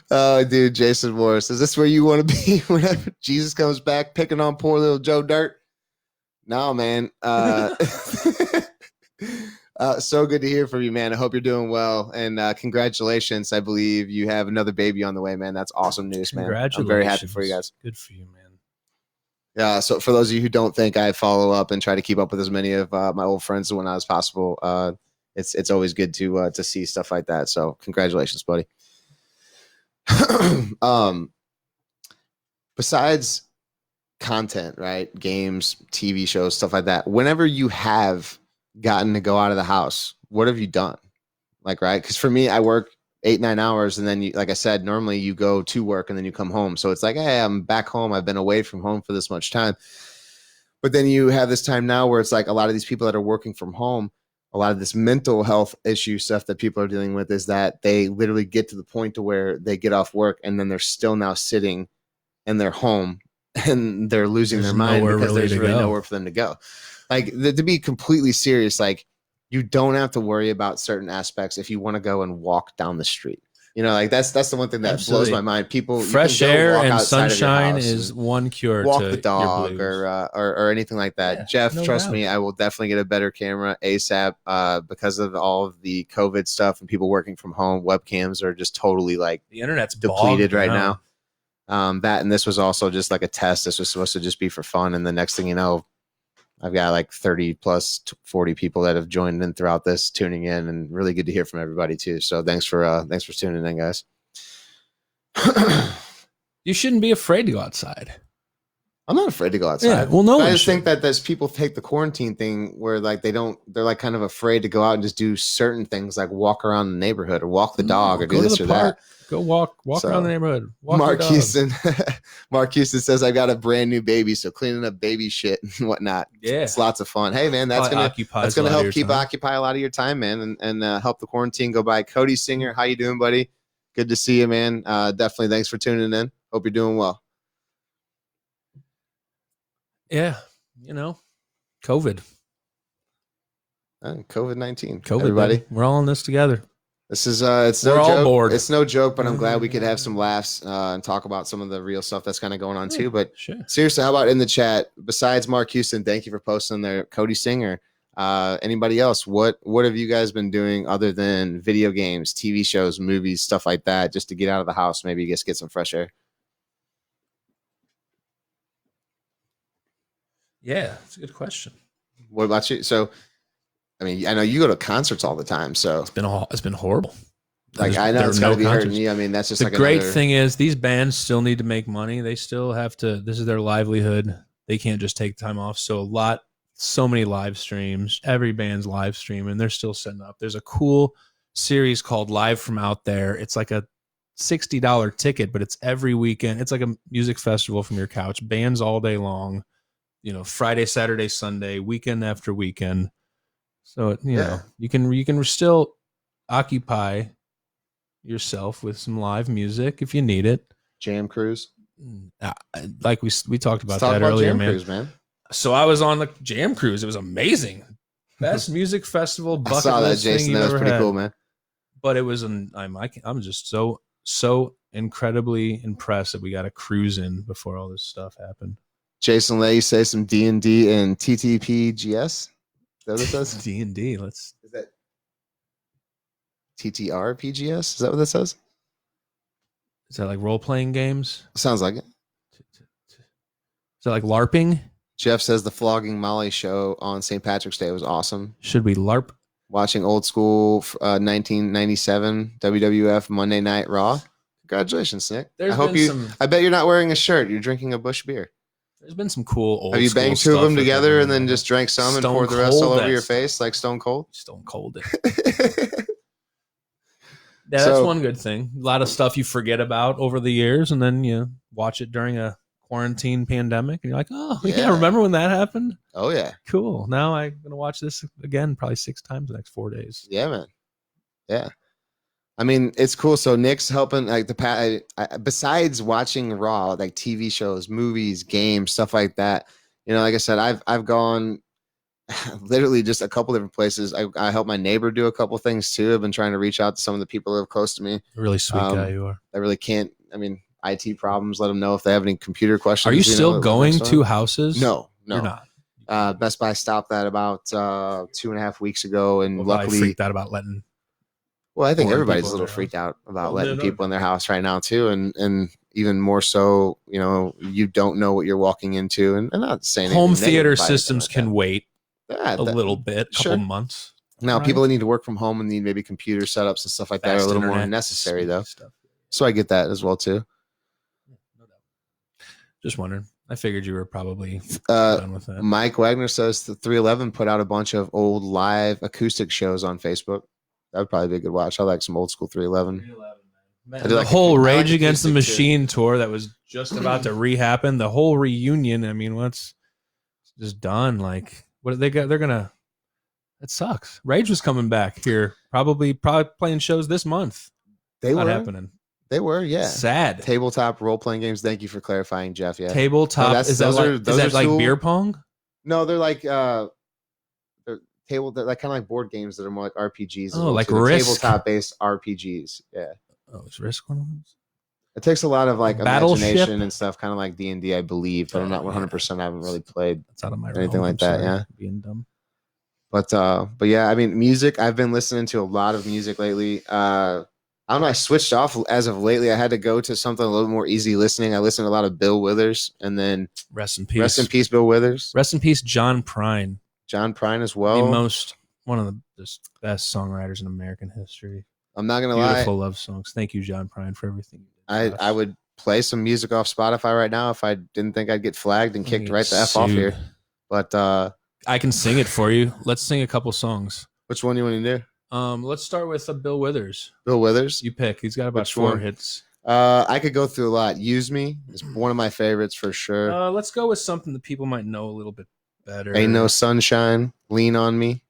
Oh, dude, Jason Morris. Is this where you want to be whenever Jesus comes back picking on poor little Joe Dirt? No, man. So good to hear from you, man. I hope you're doing well. And congratulations. I believe you have another baby on the way, man. That's awesome news, man. Congratulations. I'm very happy for you guys. Good for you, man. Yeah, so for those of you who don't think, I follow up and try to keep up with as many of my old friends when as possible. It's always good to see stuff like that. So congratulations, buddy. Besides content, right? Games, TV shows, stuff like that. Whenever you have gotten to go out of the house, what have you done? Like, right? Because for me, I work 8-9 hours, and then like I said, normally you go to work and then you come home. So it's like, hey, I'm back home. I've been away from home for this much time. But then you have this time now where it's like a lot of these people that are working from home, a lot of this mental health issue stuff that people are dealing with is that they literally get to the point to where they get off work and then they're still now sitting in their home and they're losing their mind because there's really nowhere for them to go. Like to be completely serious, like you don't have to worry about certain aspects if you want to go and walk down the street. You know, like that's the one thing that blows my mind. People, fresh air and sunshine is one cure. Walk to the dog your or anything like that. Yeah, Jeff, trust me, I will definitely get a better camera ASAP because of all of the COVID stuff and people working from home. Webcams are just totally like the internet's depleted right now. That and this was also just like a test. This was supposed to just be for fun, and the next thing you know, I've got like 30 plus 40 people that have joined in throughout this, tuning in, and really good to hear from everybody too. So thanks for tuning in, guys. You shouldn't be afraid to go outside. I'm not afraid to go outside. Yeah, well, no, I just think that there's people take the quarantine thing where like they're like kind of afraid to go out and just do certain things like walk around the neighborhood or walk the dog or do this or that. Go walk around the neighborhood. Mark Houston says I got a brand new baby, so cleaning up baby shit and whatnot. Yeah, it's lots of fun. Hey man, that's gonna help occupy a lot of your time, man, and help the quarantine go by. Cody Singer, how you doing, buddy? Good to see you, man. Definitely thanks for tuning in. Hope you're doing well. Yeah, you know, COVID. COVID-19. COVID, everybody. Baby. We're all in this together. This is it's no joke. Bored. It's no joke, but I'm glad we could have some laughs and talk about some of the real stuff that's kind of going on too. But seriously, how about in the chat? Besides Mark Houston, thank you for posting there. Cody Singer. Anybody else? What have you guys been doing other than video games, TV shows, movies, stuff like that, just to get out of the house? Maybe just get some fresh air. Yeah, that's a good question. What about you? So, I mean, I know you go to concerts all the time, so it's been horrible. Like I know it's got to be hurting you. I mean, that's just the great thing is these bands still need to make money. They still have to. This is their livelihood. They can't just take time off. So many live streams. Every band's live stream, and they're still setting up. There's a cool series called Live from Out There. It's like a $60 ticket, but it's every weekend. It's like a music festival from your couch. Bands all day long. You know, Friday, Saturday, Sunday, weekend after weekend. So you know, you can still occupy yourself with some live music if you need it. Jam Cruise, like we talked about that earlier, Jam Cruise, man. So I was on the Jam Cruise. It was amazing. Best music festival bucket I saw that, list Jason. That was pretty cool, man. But it was I'm just so incredibly impressed that we got a cruise in before all this stuff happened. Jason, let you say some D&D and TTPGS. Is that what it says? D&D. Is that TTRPGS? Is that what that says? Is that like role-playing games? Sounds like it. Is that like LARPing? Jeff says the Flogging Molly show on St. Patrick's Day was awesome. Should we LARP? Watching old school 1997 WWF Monday Night Raw. Congratulations, Nick. I bet you're not wearing a shirt. You're drinking a Busch beer. There's been some cool old. Have you banged two of them together and then just drank some and poured the rest all over your face like Stone Cold? Stone Cold it. Yeah, that's one good thing. A lot of stuff you forget about over the years, and then you watch it during a quarantine pandemic, and you're like, oh, yeah, remember when that happened? Oh, yeah. Cool. Now I'm going to watch this again probably 6 times the next 4 days. Yeah, man. Yeah. I mean, it's cool. So Nick's helping like besides watching Raw, like TV shows, movies, games, stuff like that. You know, like I said, I've gone literally just a couple different places. I helped my neighbor do a couple things too. I've been trying to reach out to some of the people that are close to me. A really sweet guy you are. I really can't. I mean, IT problems. Let them know if they have any computer questions. Are you still going to houses? No, you're not. Best Buy stopped that about 2.5 weeks ago, and luckily freaked out about letting. Well, I think everybody's a little freaked out about letting people in their house right now too, and even more so, you know, you don't know what you're walking into, and I'm not saying home theater systems can wait a little bit, couple months. Now, people that need to work from home and need maybe computer setups and stuff like that are a little more necessary, though. So I get that as well too. Just wondering. I figured you were probably done with that. Mike Wagner says the 311 put out a bunch of old live acoustic shows on Facebook. That would probably be a good watch. I like some old school 311. The whole Rage Against the Machine tour that was just about to rehappen. The whole reunion. I mean, what's just done? Like, what they got? They're gonna. That sucks. Rage was coming back here, probably playing shows this month. They Not were happening. They were, yeah. Sad. Tabletop role playing games. Thank you for clarifying, Jeff. Yeah. Tabletop. No, is that like beer pong? No, they're like they're like kind of like board games that are more like RPGs. as Oh, well, like too. They're Risk. tabletop based RPGs. Yeah. Oh, is Risk one of those? It takes a lot of like Battleship? imagination and stuff, kind of like D&D, I believe, but I'm not 100%. I haven't really played That's out of my anything realm. like I'm that. sorry, Yeah. being dumb. But yeah, I mean, music. I've been listening to a lot of music lately. I don't know. I switched off as of lately. I had to go to something a little more easy listening. I listened to a lot of Bill Withers, and then Rest in peace. rest in peace, Bill Withers. Rest in peace, John Prine. John Prine as well. One of the just best songwriters in American history. I'm not gonna Beautiful lie. love songs. Thank you, John Prine, for everything you did. for I us. would play some music off Spotify right now if I didn't think I'd get flagged and kicked Get right the F off sued. here. But I can sing it for you. Let's sing a couple songs. which one do you want to do? Let's start with Bill Withers. Bill Withers. You pick. He's got about Which 4 one? hits. I could go through a lot. Use Me is one of my favorites for sure. Let's go with something that people might know a little bit better. Ain't No Sunshine. Lean on Me.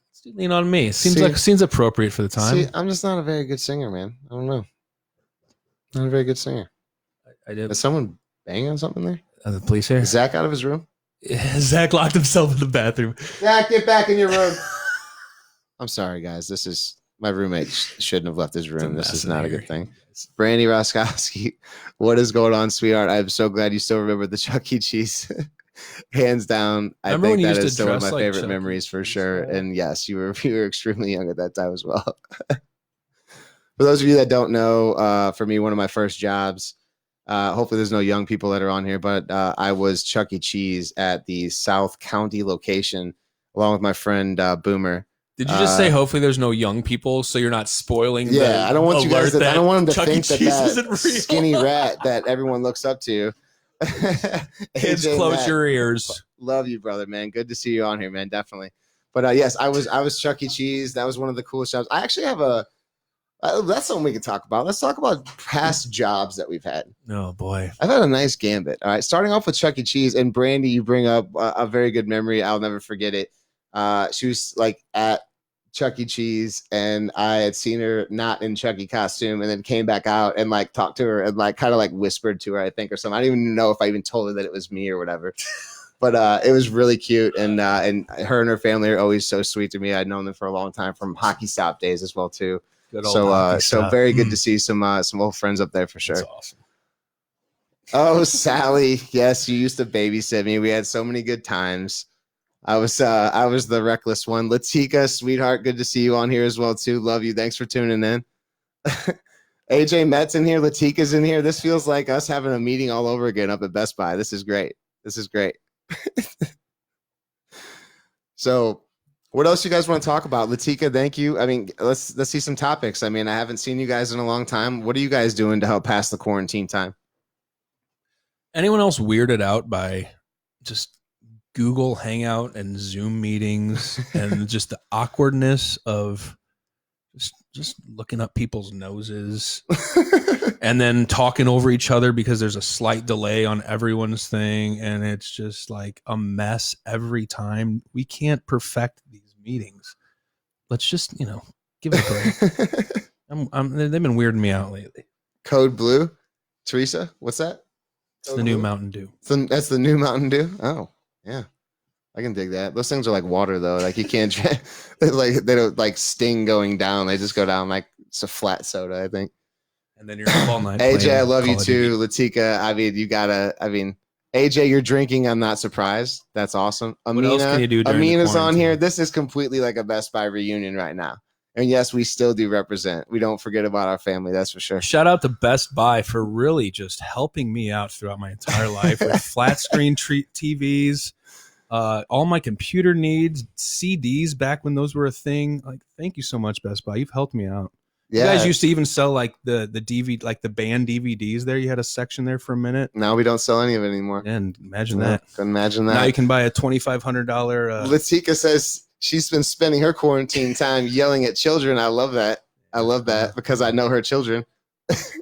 Let's do Lean on Me. It See- seems appropriate for the time. See, I'm just not a very good singer, man. I don't know. Not a very good singer. I did. Is someone banging on something there? The police here. Is Zach out of his room? Zach locked himself in the bathroom. Zach, get back in your room. I'm sorry, guys. This is my roommate shouldn't have left his room. This is not a good thing. Brandy Roskowski, what is going on, sweetheart? I'm so glad you still remember the Chuck E. Cheese. Hands down, I Remember when think you that used is to still one of dress my like favorite Chuck E. memories for Cheese? sure. Yeah. And yes, you were extremely young at that time as well. For those of you that don't know, for me, one of my first jobs, hopefully there's no young people that are on here, but I was Chuck E. Cheese at the South County location along with my friend Boomer. Did you just say hopefully there's no young people so you're not spoiling the Yeah, I don't want you guys alert to, I don't want them to Chuck E. think that Cheese that isn't real? skinny rat that everyone looks up to. Kids, AJ, close Matt, your ears. love you, brother, man. Good to see you on here, man. Definitely. But yes, I was Chuck E. Cheese. That was one of the coolest jobs. I actually have that's something we can talk about. Let's talk about past jobs that we've had. Oh boy. I've had a nice gambit. All right, starting off with Chuck E. Cheese and Brandy, you bring up a very good memory. I'll never forget it. She was like at Chuck E. Cheese, and I had seen her not in Chucky costume, and then came back out and like talked to her and like kind of like whispered to her, I think, or something. I didn't even know if I even told her that it was me or whatever. But it was really cute, and her and her family are always so sweet to me. I'd known them for a long time from Hockey Stop days as well too. Good old So hockey so stuff. very good to see some old friends up there for sure. That's awesome. Oh, Sally. Yes, you used to babysit me. We had so many good times. I was the reckless one. Latika, sweetheart, good to see you on here as well, too. Love you. Thanks for tuning in. AJ Met's in here. Latika's in here. This feels like us having a meeting all over again up at Best Buy. This is great. This is great. So what else you guys want to talk about? Latika, thank you. I mean, let's see some topics. I mean, I haven't seen you guys in a long time. What are you guys doing to help pass the quarantine time? Anyone else weirded out by just Google Hangout and Zoom meetings and just the awkwardness of just looking up people's noses and then talking over each other because there's a slight delay on everyone's thing, and it's just like a mess every time. We can't perfect these meetings. Let's just, give it a break. They've been weirding me out lately. Code Blue. Teresa, what's that? It's the new Mountain Dew. That's the new Mountain Dew. Oh, yeah. I can dig that. Those things are like water though. Like you can't drink, like they don't like sting going down. They just go down like it's a flat soda, I think. And then you're up all night. AJ, playing I love you Call of too. Duty. Latika, I mean, AJ, you're drinking. I'm not surprised. That's awesome. What else can you do during the Amina's on quarantine? here. This is completely like a Best Buy reunion right now. And yes, we still do represent. We don't forget about our family. That's for sure. Shout out to Best Buy for really just helping me out throughout my entire life with flat screen TVs, all my computer needs, CDs back when those were a thing. Like, thank you so much, Best Buy. You've helped me out. Yeah. You guys used to even sell like the DVD, like the band DVDs there. You had a section there for a minute. Now we don't sell any of it anymore. And imagine Yeah, that. can imagine that. Now you can buy a $2,500. Latika says she's been spending her quarantine time yelling at children. I love that. I love that because I know her children.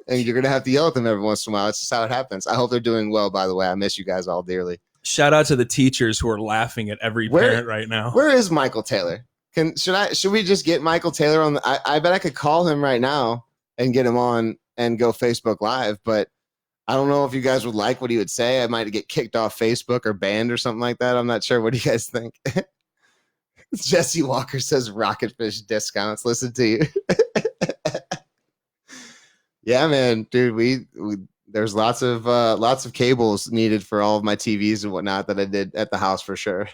And you're going to have to yell at them every once in a while. It's just how it happens. I hope they're doing well, by the way. I miss you guys all dearly. Shout out to the teachers who are laughing at every Where- parent right now. Where is Michael Taylor? Should we just get Michael Taylor on? I bet I could call him right now and get him on and go Facebook Live, but I don't know if you guys would like what he would say. I might get kicked off Facebook or banned or something like that. I'm not sure. What do you guys think? Jesse Walker says Rocket Fish discounts. Listen to you. Yeah, man, dude. We there's lots of cables needed for all of my TVs and whatnot that I did at the house for sure.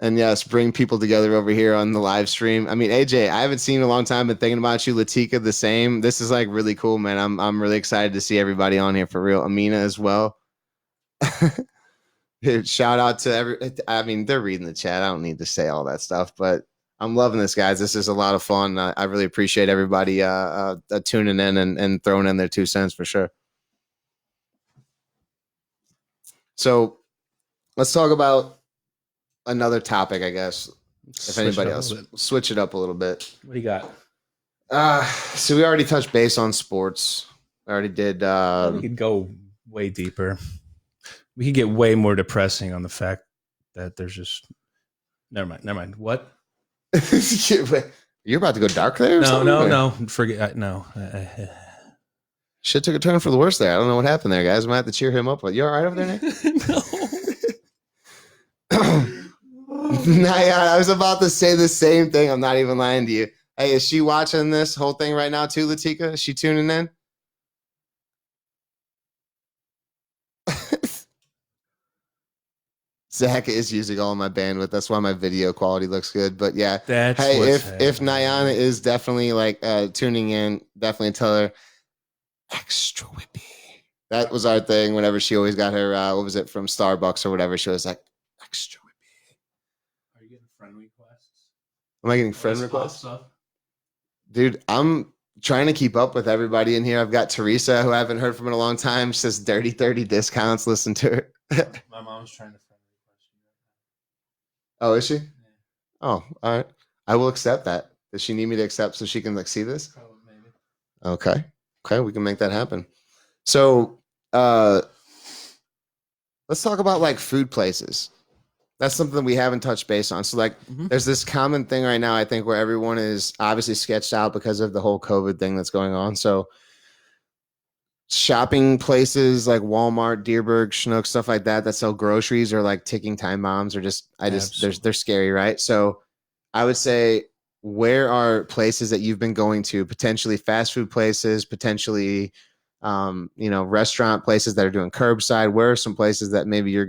And yes, bring people together over here on the live stream. I mean, AJ, I haven't seen you in a long time. Been thinking about you. Latika, the same. This is like really cool, man. I'm really excited to see everybody on here for real. Amina as well. Dude, shout out to I mean, they're reading the chat. I don't need to say all that stuff, but I'm loving this, guys. This is a lot of fun. I really appreciate everybody tuning in and throwing in their 2 cents for sure. So let's talk about another topic, I guess. If anybody else, switch it up a little bit. What do you got? So we already touched base on sports. I already did. We could go way deeper. We could get way more depressing on the fact that there's just never mind. What? You're about to go dark there? No. Forget. No. Shit took a turn for the worse there. I don't know what happened there, guys. I might have to cheer him up. You all right over there, Nick? No. I was about to say the same thing. I'm not even lying to you. Hey, is she watching this whole thing right now too, Latika? Is she tuning in? Zach is using all my bandwidth. That's why my video quality looks good. But yeah, if Nyana is definitely like tuning in, definitely tell her extra whippy. That was our thing. Whenever she always got her, what was it, from Starbucks or whatever, she was like extra whippy. Are you getting friend requests? Am I getting friend requests? Dude, I'm trying to keep up with everybody in here. I've got Teresa, who I haven't heard from in a long time. She says dirty 30 discounts. Listen to her. My mom's trying to friend request you. Oh, is she? Yeah. Oh, all right. I will accept that. Does she need me to accept so she can like see this? Probably, maybe. Okay. Okay, we can make that happen. So let's talk about like food places. That's something we haven't touched base on. So like there's this common thing right now, I think, where everyone is obviously sketched out because of the whole COVID thing that's going on. So shopping places like Walmart, Deerberg, Schnucks, stuff like that that sell groceries are like ticking time bombs, or they're scary, right? So I would say, where are places that you've been going to, potentially fast food places, potentially restaurant places that are doing curbside? Where are some places that maybe you're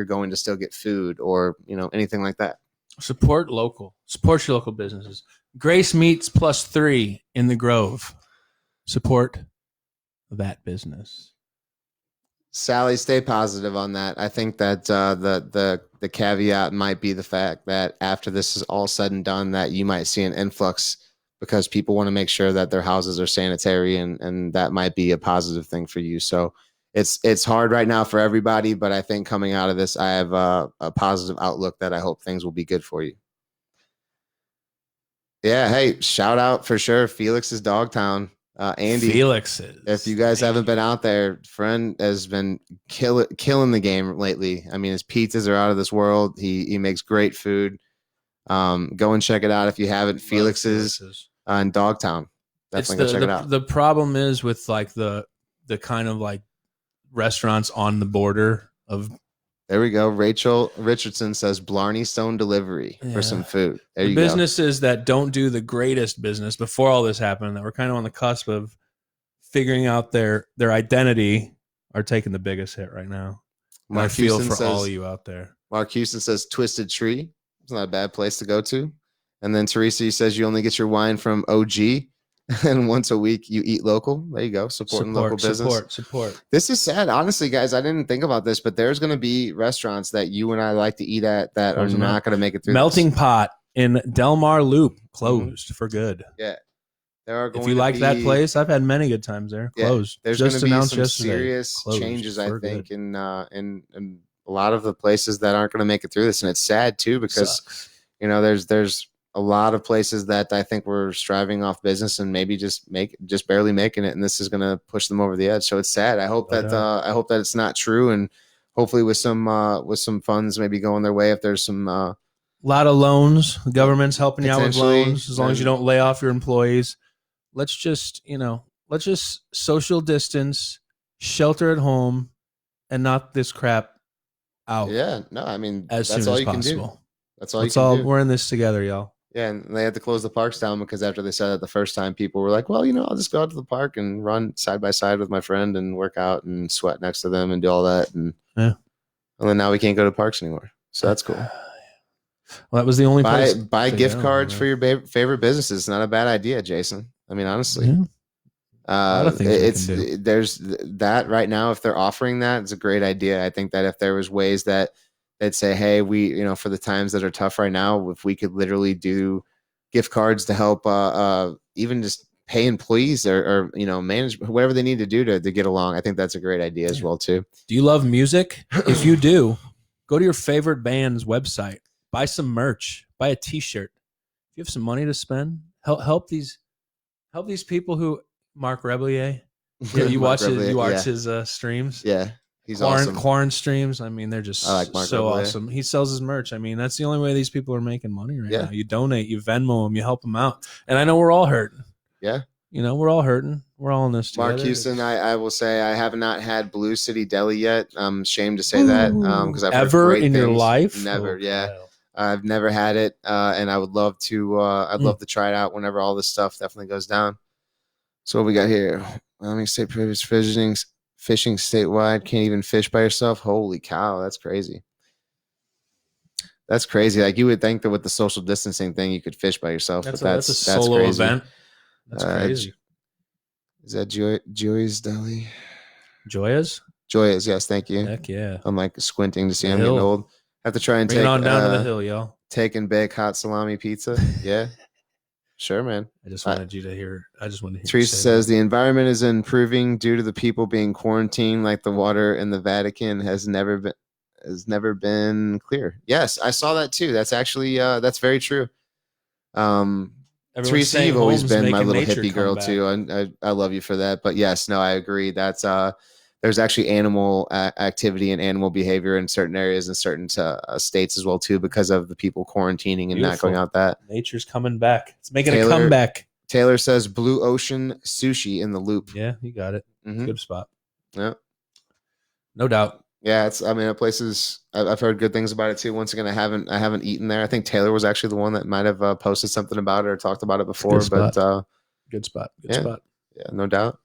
going to still get food, or anything like that? Support your local businesses. Grace Meats +3 in the Grove. Support that business. Sally, stay positive on that. I think that the caveat might be the fact that after this is all said and done, that you might see an influx because people want to make sure that their houses are sanitary, and that might be a positive thing for you. So it's hard right now for everybody, but I think coming out of this, I have a positive outlook that I hope things will be good for you. Yeah, hey, shout out for sure, Felix's Dogtown. Andy, Felix's. If you guys haven't been out there, friend has been killing the game lately. I mean, his pizzas are out of this world. He makes great food. Go and check it out if you haven't. Felix's in Dogtown. Definitely go check it out. The problem is with like the kind of like restaurants on the border of. There we go. Rachel Richardson says Blarney Stone Delivery for some food. There you go. Businesses that don't do the greatest business before all this happened, that were kind of on the cusp of figuring out their identity, are taking the biggest hit right now. I feel for all of you out there. Mark Houston says Twisted Tree. It's not a bad place to go to. And then Teresa says you only get your wine from OG. And once a week you eat local. There you go. Supporting local business. Support. This is sad. Honestly, guys, I didn't think about this, but there's going to be restaurants that you and I like to eat at that are not going to make it through. Melting Pot in Delmar Loop closed for good. Yeah. There are going if you like that place, I've had many good times there. Closed. There's going to be some serious changes, I think, in a lot of the places that aren't going to make it through this. And it's sad too, because there's a lot of places that I think were striving off business and maybe just barely making it, and this is going to push them over the edge. So it's sad. I hope that it's not true, and hopefully with some funds maybe going their way, if there's some lot of loans. The government's helping you out with Potentially, loans as long as you don't lay off your employees. Let's just social distance, shelter at home, and knock this crap out Yeah, no, I mean as that's soon all as you can do. possible. That's all Let's you can all do. we're in this together, y'all. Yeah, and they had to close the parks down because after they said it the first time, people were like, "Well, I'll just go out to the park and run side by side with my friend and work out and sweat next to them and do all that." And Yeah. then now we can't go to parks anymore, so that's cool. Well, that was the only place. Buy to gift go, cards man. for your favorite businesses. Not a bad idea, Jason. I mean, honestly, Yeah. lot of things we can do. there's that right now. If they're offering that, it's a great idea. I think that if there was ways that they'd say, hey, we for the times that are tough right now, if we could literally do gift cards to help even just pay employees or manage whatever they need to do to get along, I think that's a great idea as well too. Do you love music? If you do, go to your favorite band's website, buy some merch, buy a T-shirt. If you have some money to spend, help these people who Mark Rebillier. Yeah, you watch his streams. Yeah, he's awesome. Corn streams. I mean, they're just I like Mark so Rebillier. awesome. He sells his merch. I mean, that's the only way these people are making money right Yeah. now. You donate, you Venmo them, you help them out. And I know we're all hurting. Yeah. We're all hurting. We're all in this together. Mark Houston, I will say I have not had Blue City Deli yet. I'm ashamed to say that because I've heard Ever great in your things. life? Never. Oh, Yeah. wow. I've never had it, and I would love to. I'd love to try it out whenever all this stuff definitely goes down. So what we got here? Wyoming State prohibits fishing statewide. Can't even fish by yourself. Holy cow, that's crazy. That's crazy. Like you would think that with the social distancing thing, you could fish by yourself, That's but a that's solo crazy. event. That's crazy. Is that Joy's Deli? Joya's? Joy's, yes, thank you. Heck yeah. I'm like squinting to see The I'm getting hill. old. Have to try and Bring take it on down to the hill, y'all. take and bake hot salami pizza. Yeah, sure, man. I just wanted you to hear. I just wanted to hear. you Teresa say says that. the environment is improving due to the people being quarantined. Like the water in the Vatican has never been clear. Yes, I saw that too. That's actually that's very true. Everyone's Teresa, saying you've always Holmes been my making little nature hippie come girl back. too. I love you for that. But yes, no, I agree. That's there's actually animal activity and animal behavior in certain areas in certain states as well too because of the people quarantining and not Beautiful. going out that. Nature's coming back. It's making a Taylor- comeback. Taylor says Blue Ocean Sushi in the Loop. Yeah, you got it. Mhm. Good spot. Yeah. No doubt. Yeah, it's. I mean, a place is. I've heard good things about it too. Once again, I haven't eaten there. I think Taylor was actually the one that might have posted something about it or talked about it before. Good But spot. Good spot. Good yeah. spot. yeah, no doubt.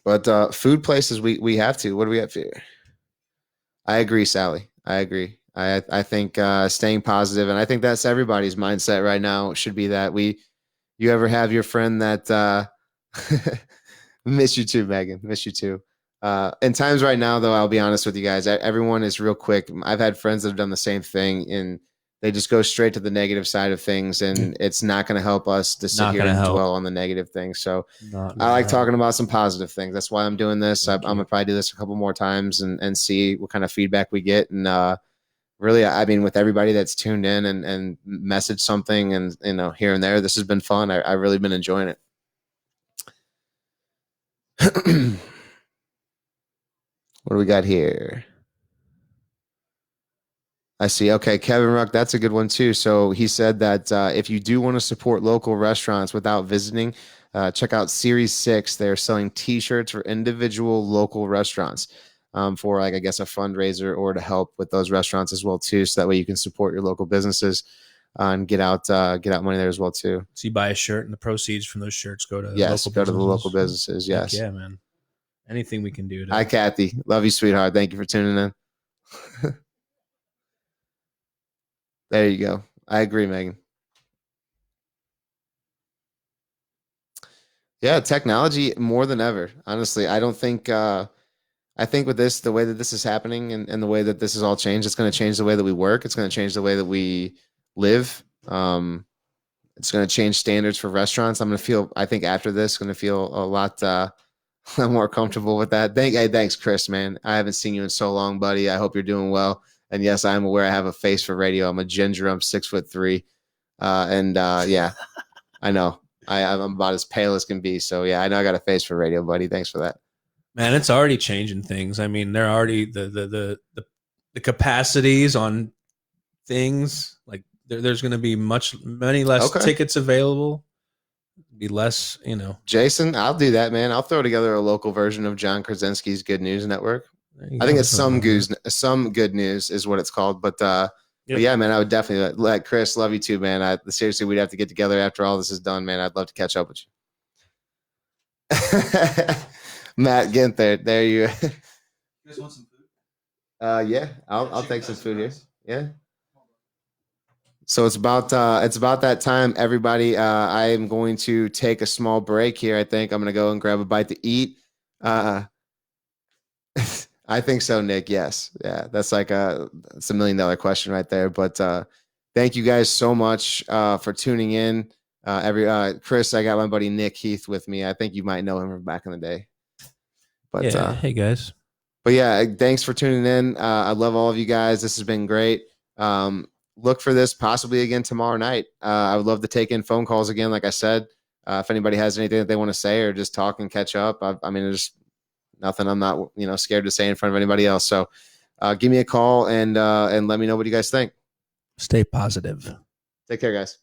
But food places, we have to. What do we have here? I agree, Sally. I agree. I think staying positive, and I think that's everybody's mindset right now. Should be that you ever have your friend that miss you too, Megan. Miss you too. In times right now, though, I'll be honest with you guys. Everyone is real quick. I've had friends that have done the same thing, and they just go straight to the negative side of things, and it's not going to help us to sit Not here gonna and help. dwell on the negative things. So Not I like gonna talking about some positive things. That's why I'm doing this. I'm Thank you. gonna probably do this a couple more times and see what kind of feedback we get. And really, I mean, with everybody that's tuned in and messaged something and here and there, this has been fun. I've really been enjoying it. What do we got here? I see. Okay, Kevin Ruck, that's a good one too. So he said that if you do want to support local restaurants without visiting, check out Series 6. They're selling T-shirts for individual local restaurants for, like, I guess, a fundraiser or to help with those restaurants as well too. So that way you can support your local businesses and get out money there as well too. So you buy a shirt, and the proceeds from those shirts go to Yes, local go to the local businesses. businesses. Yes. Heck yeah, man. Anything we can do. Hi, Kathy. Love you, sweetheart. Thank you for tuning in. There you go. I agree, Megan. Yeah, technology more than ever. Honestly, I don't think. I think with this, the way that this is happening and the way that this is all changed, it's going to change the way that we work. It's going to change the way that we live. It's going to change standards for restaurants. I think after this, going to feel a lot more comfortable with that. Thanks, Chris, man. I haven't seen you in so long, buddy. I hope you're doing well. And yes, I'm aware I have a face for radio. I'm a ginger. I'm 6'3", yeah, I know. I'm about as pale as can be. So yeah, I know I got a face for radio, buddy. Thanks for that. Man, it's already changing things. I mean, they're already the capacities on things. Like there's going to be many less Okay. tickets available. Be less, Jason, I'll do that, man. I'll throw together a local version of John Krasinski's Good News Network. I think it's some good news is what it's called. But yeah, man, I would definitely let Chris. Love you too, man. Seriously, we'd have to get together after all this is done, man. I'd love to catch up with you. Matt Ginther, there you. You guys want some food? Yeah, I'll take some food here. Yeah. So it's about that time, everybody. I am going to take a small break here. I think I'm going to go and grab a bite to eat. I think so, Nick. Yes. Yeah. That's like it's $1 million question right there. But thank you guys so much for tuning in. Chris, I got my buddy Nick Heath with me. I think you might know him from back in the day. But hey guys. But yeah, thanks for tuning in. I love all of you guys. This has been great. Look for this possibly again tomorrow night. I would love to take in phone calls again. Like I said, if anybody has anything that they want to say or just talk and catch up, I mean, there's nothing I'm not, scared to say in front of anybody else. So give me a call and let me know what you guys think. Stay positive. Take care, guys.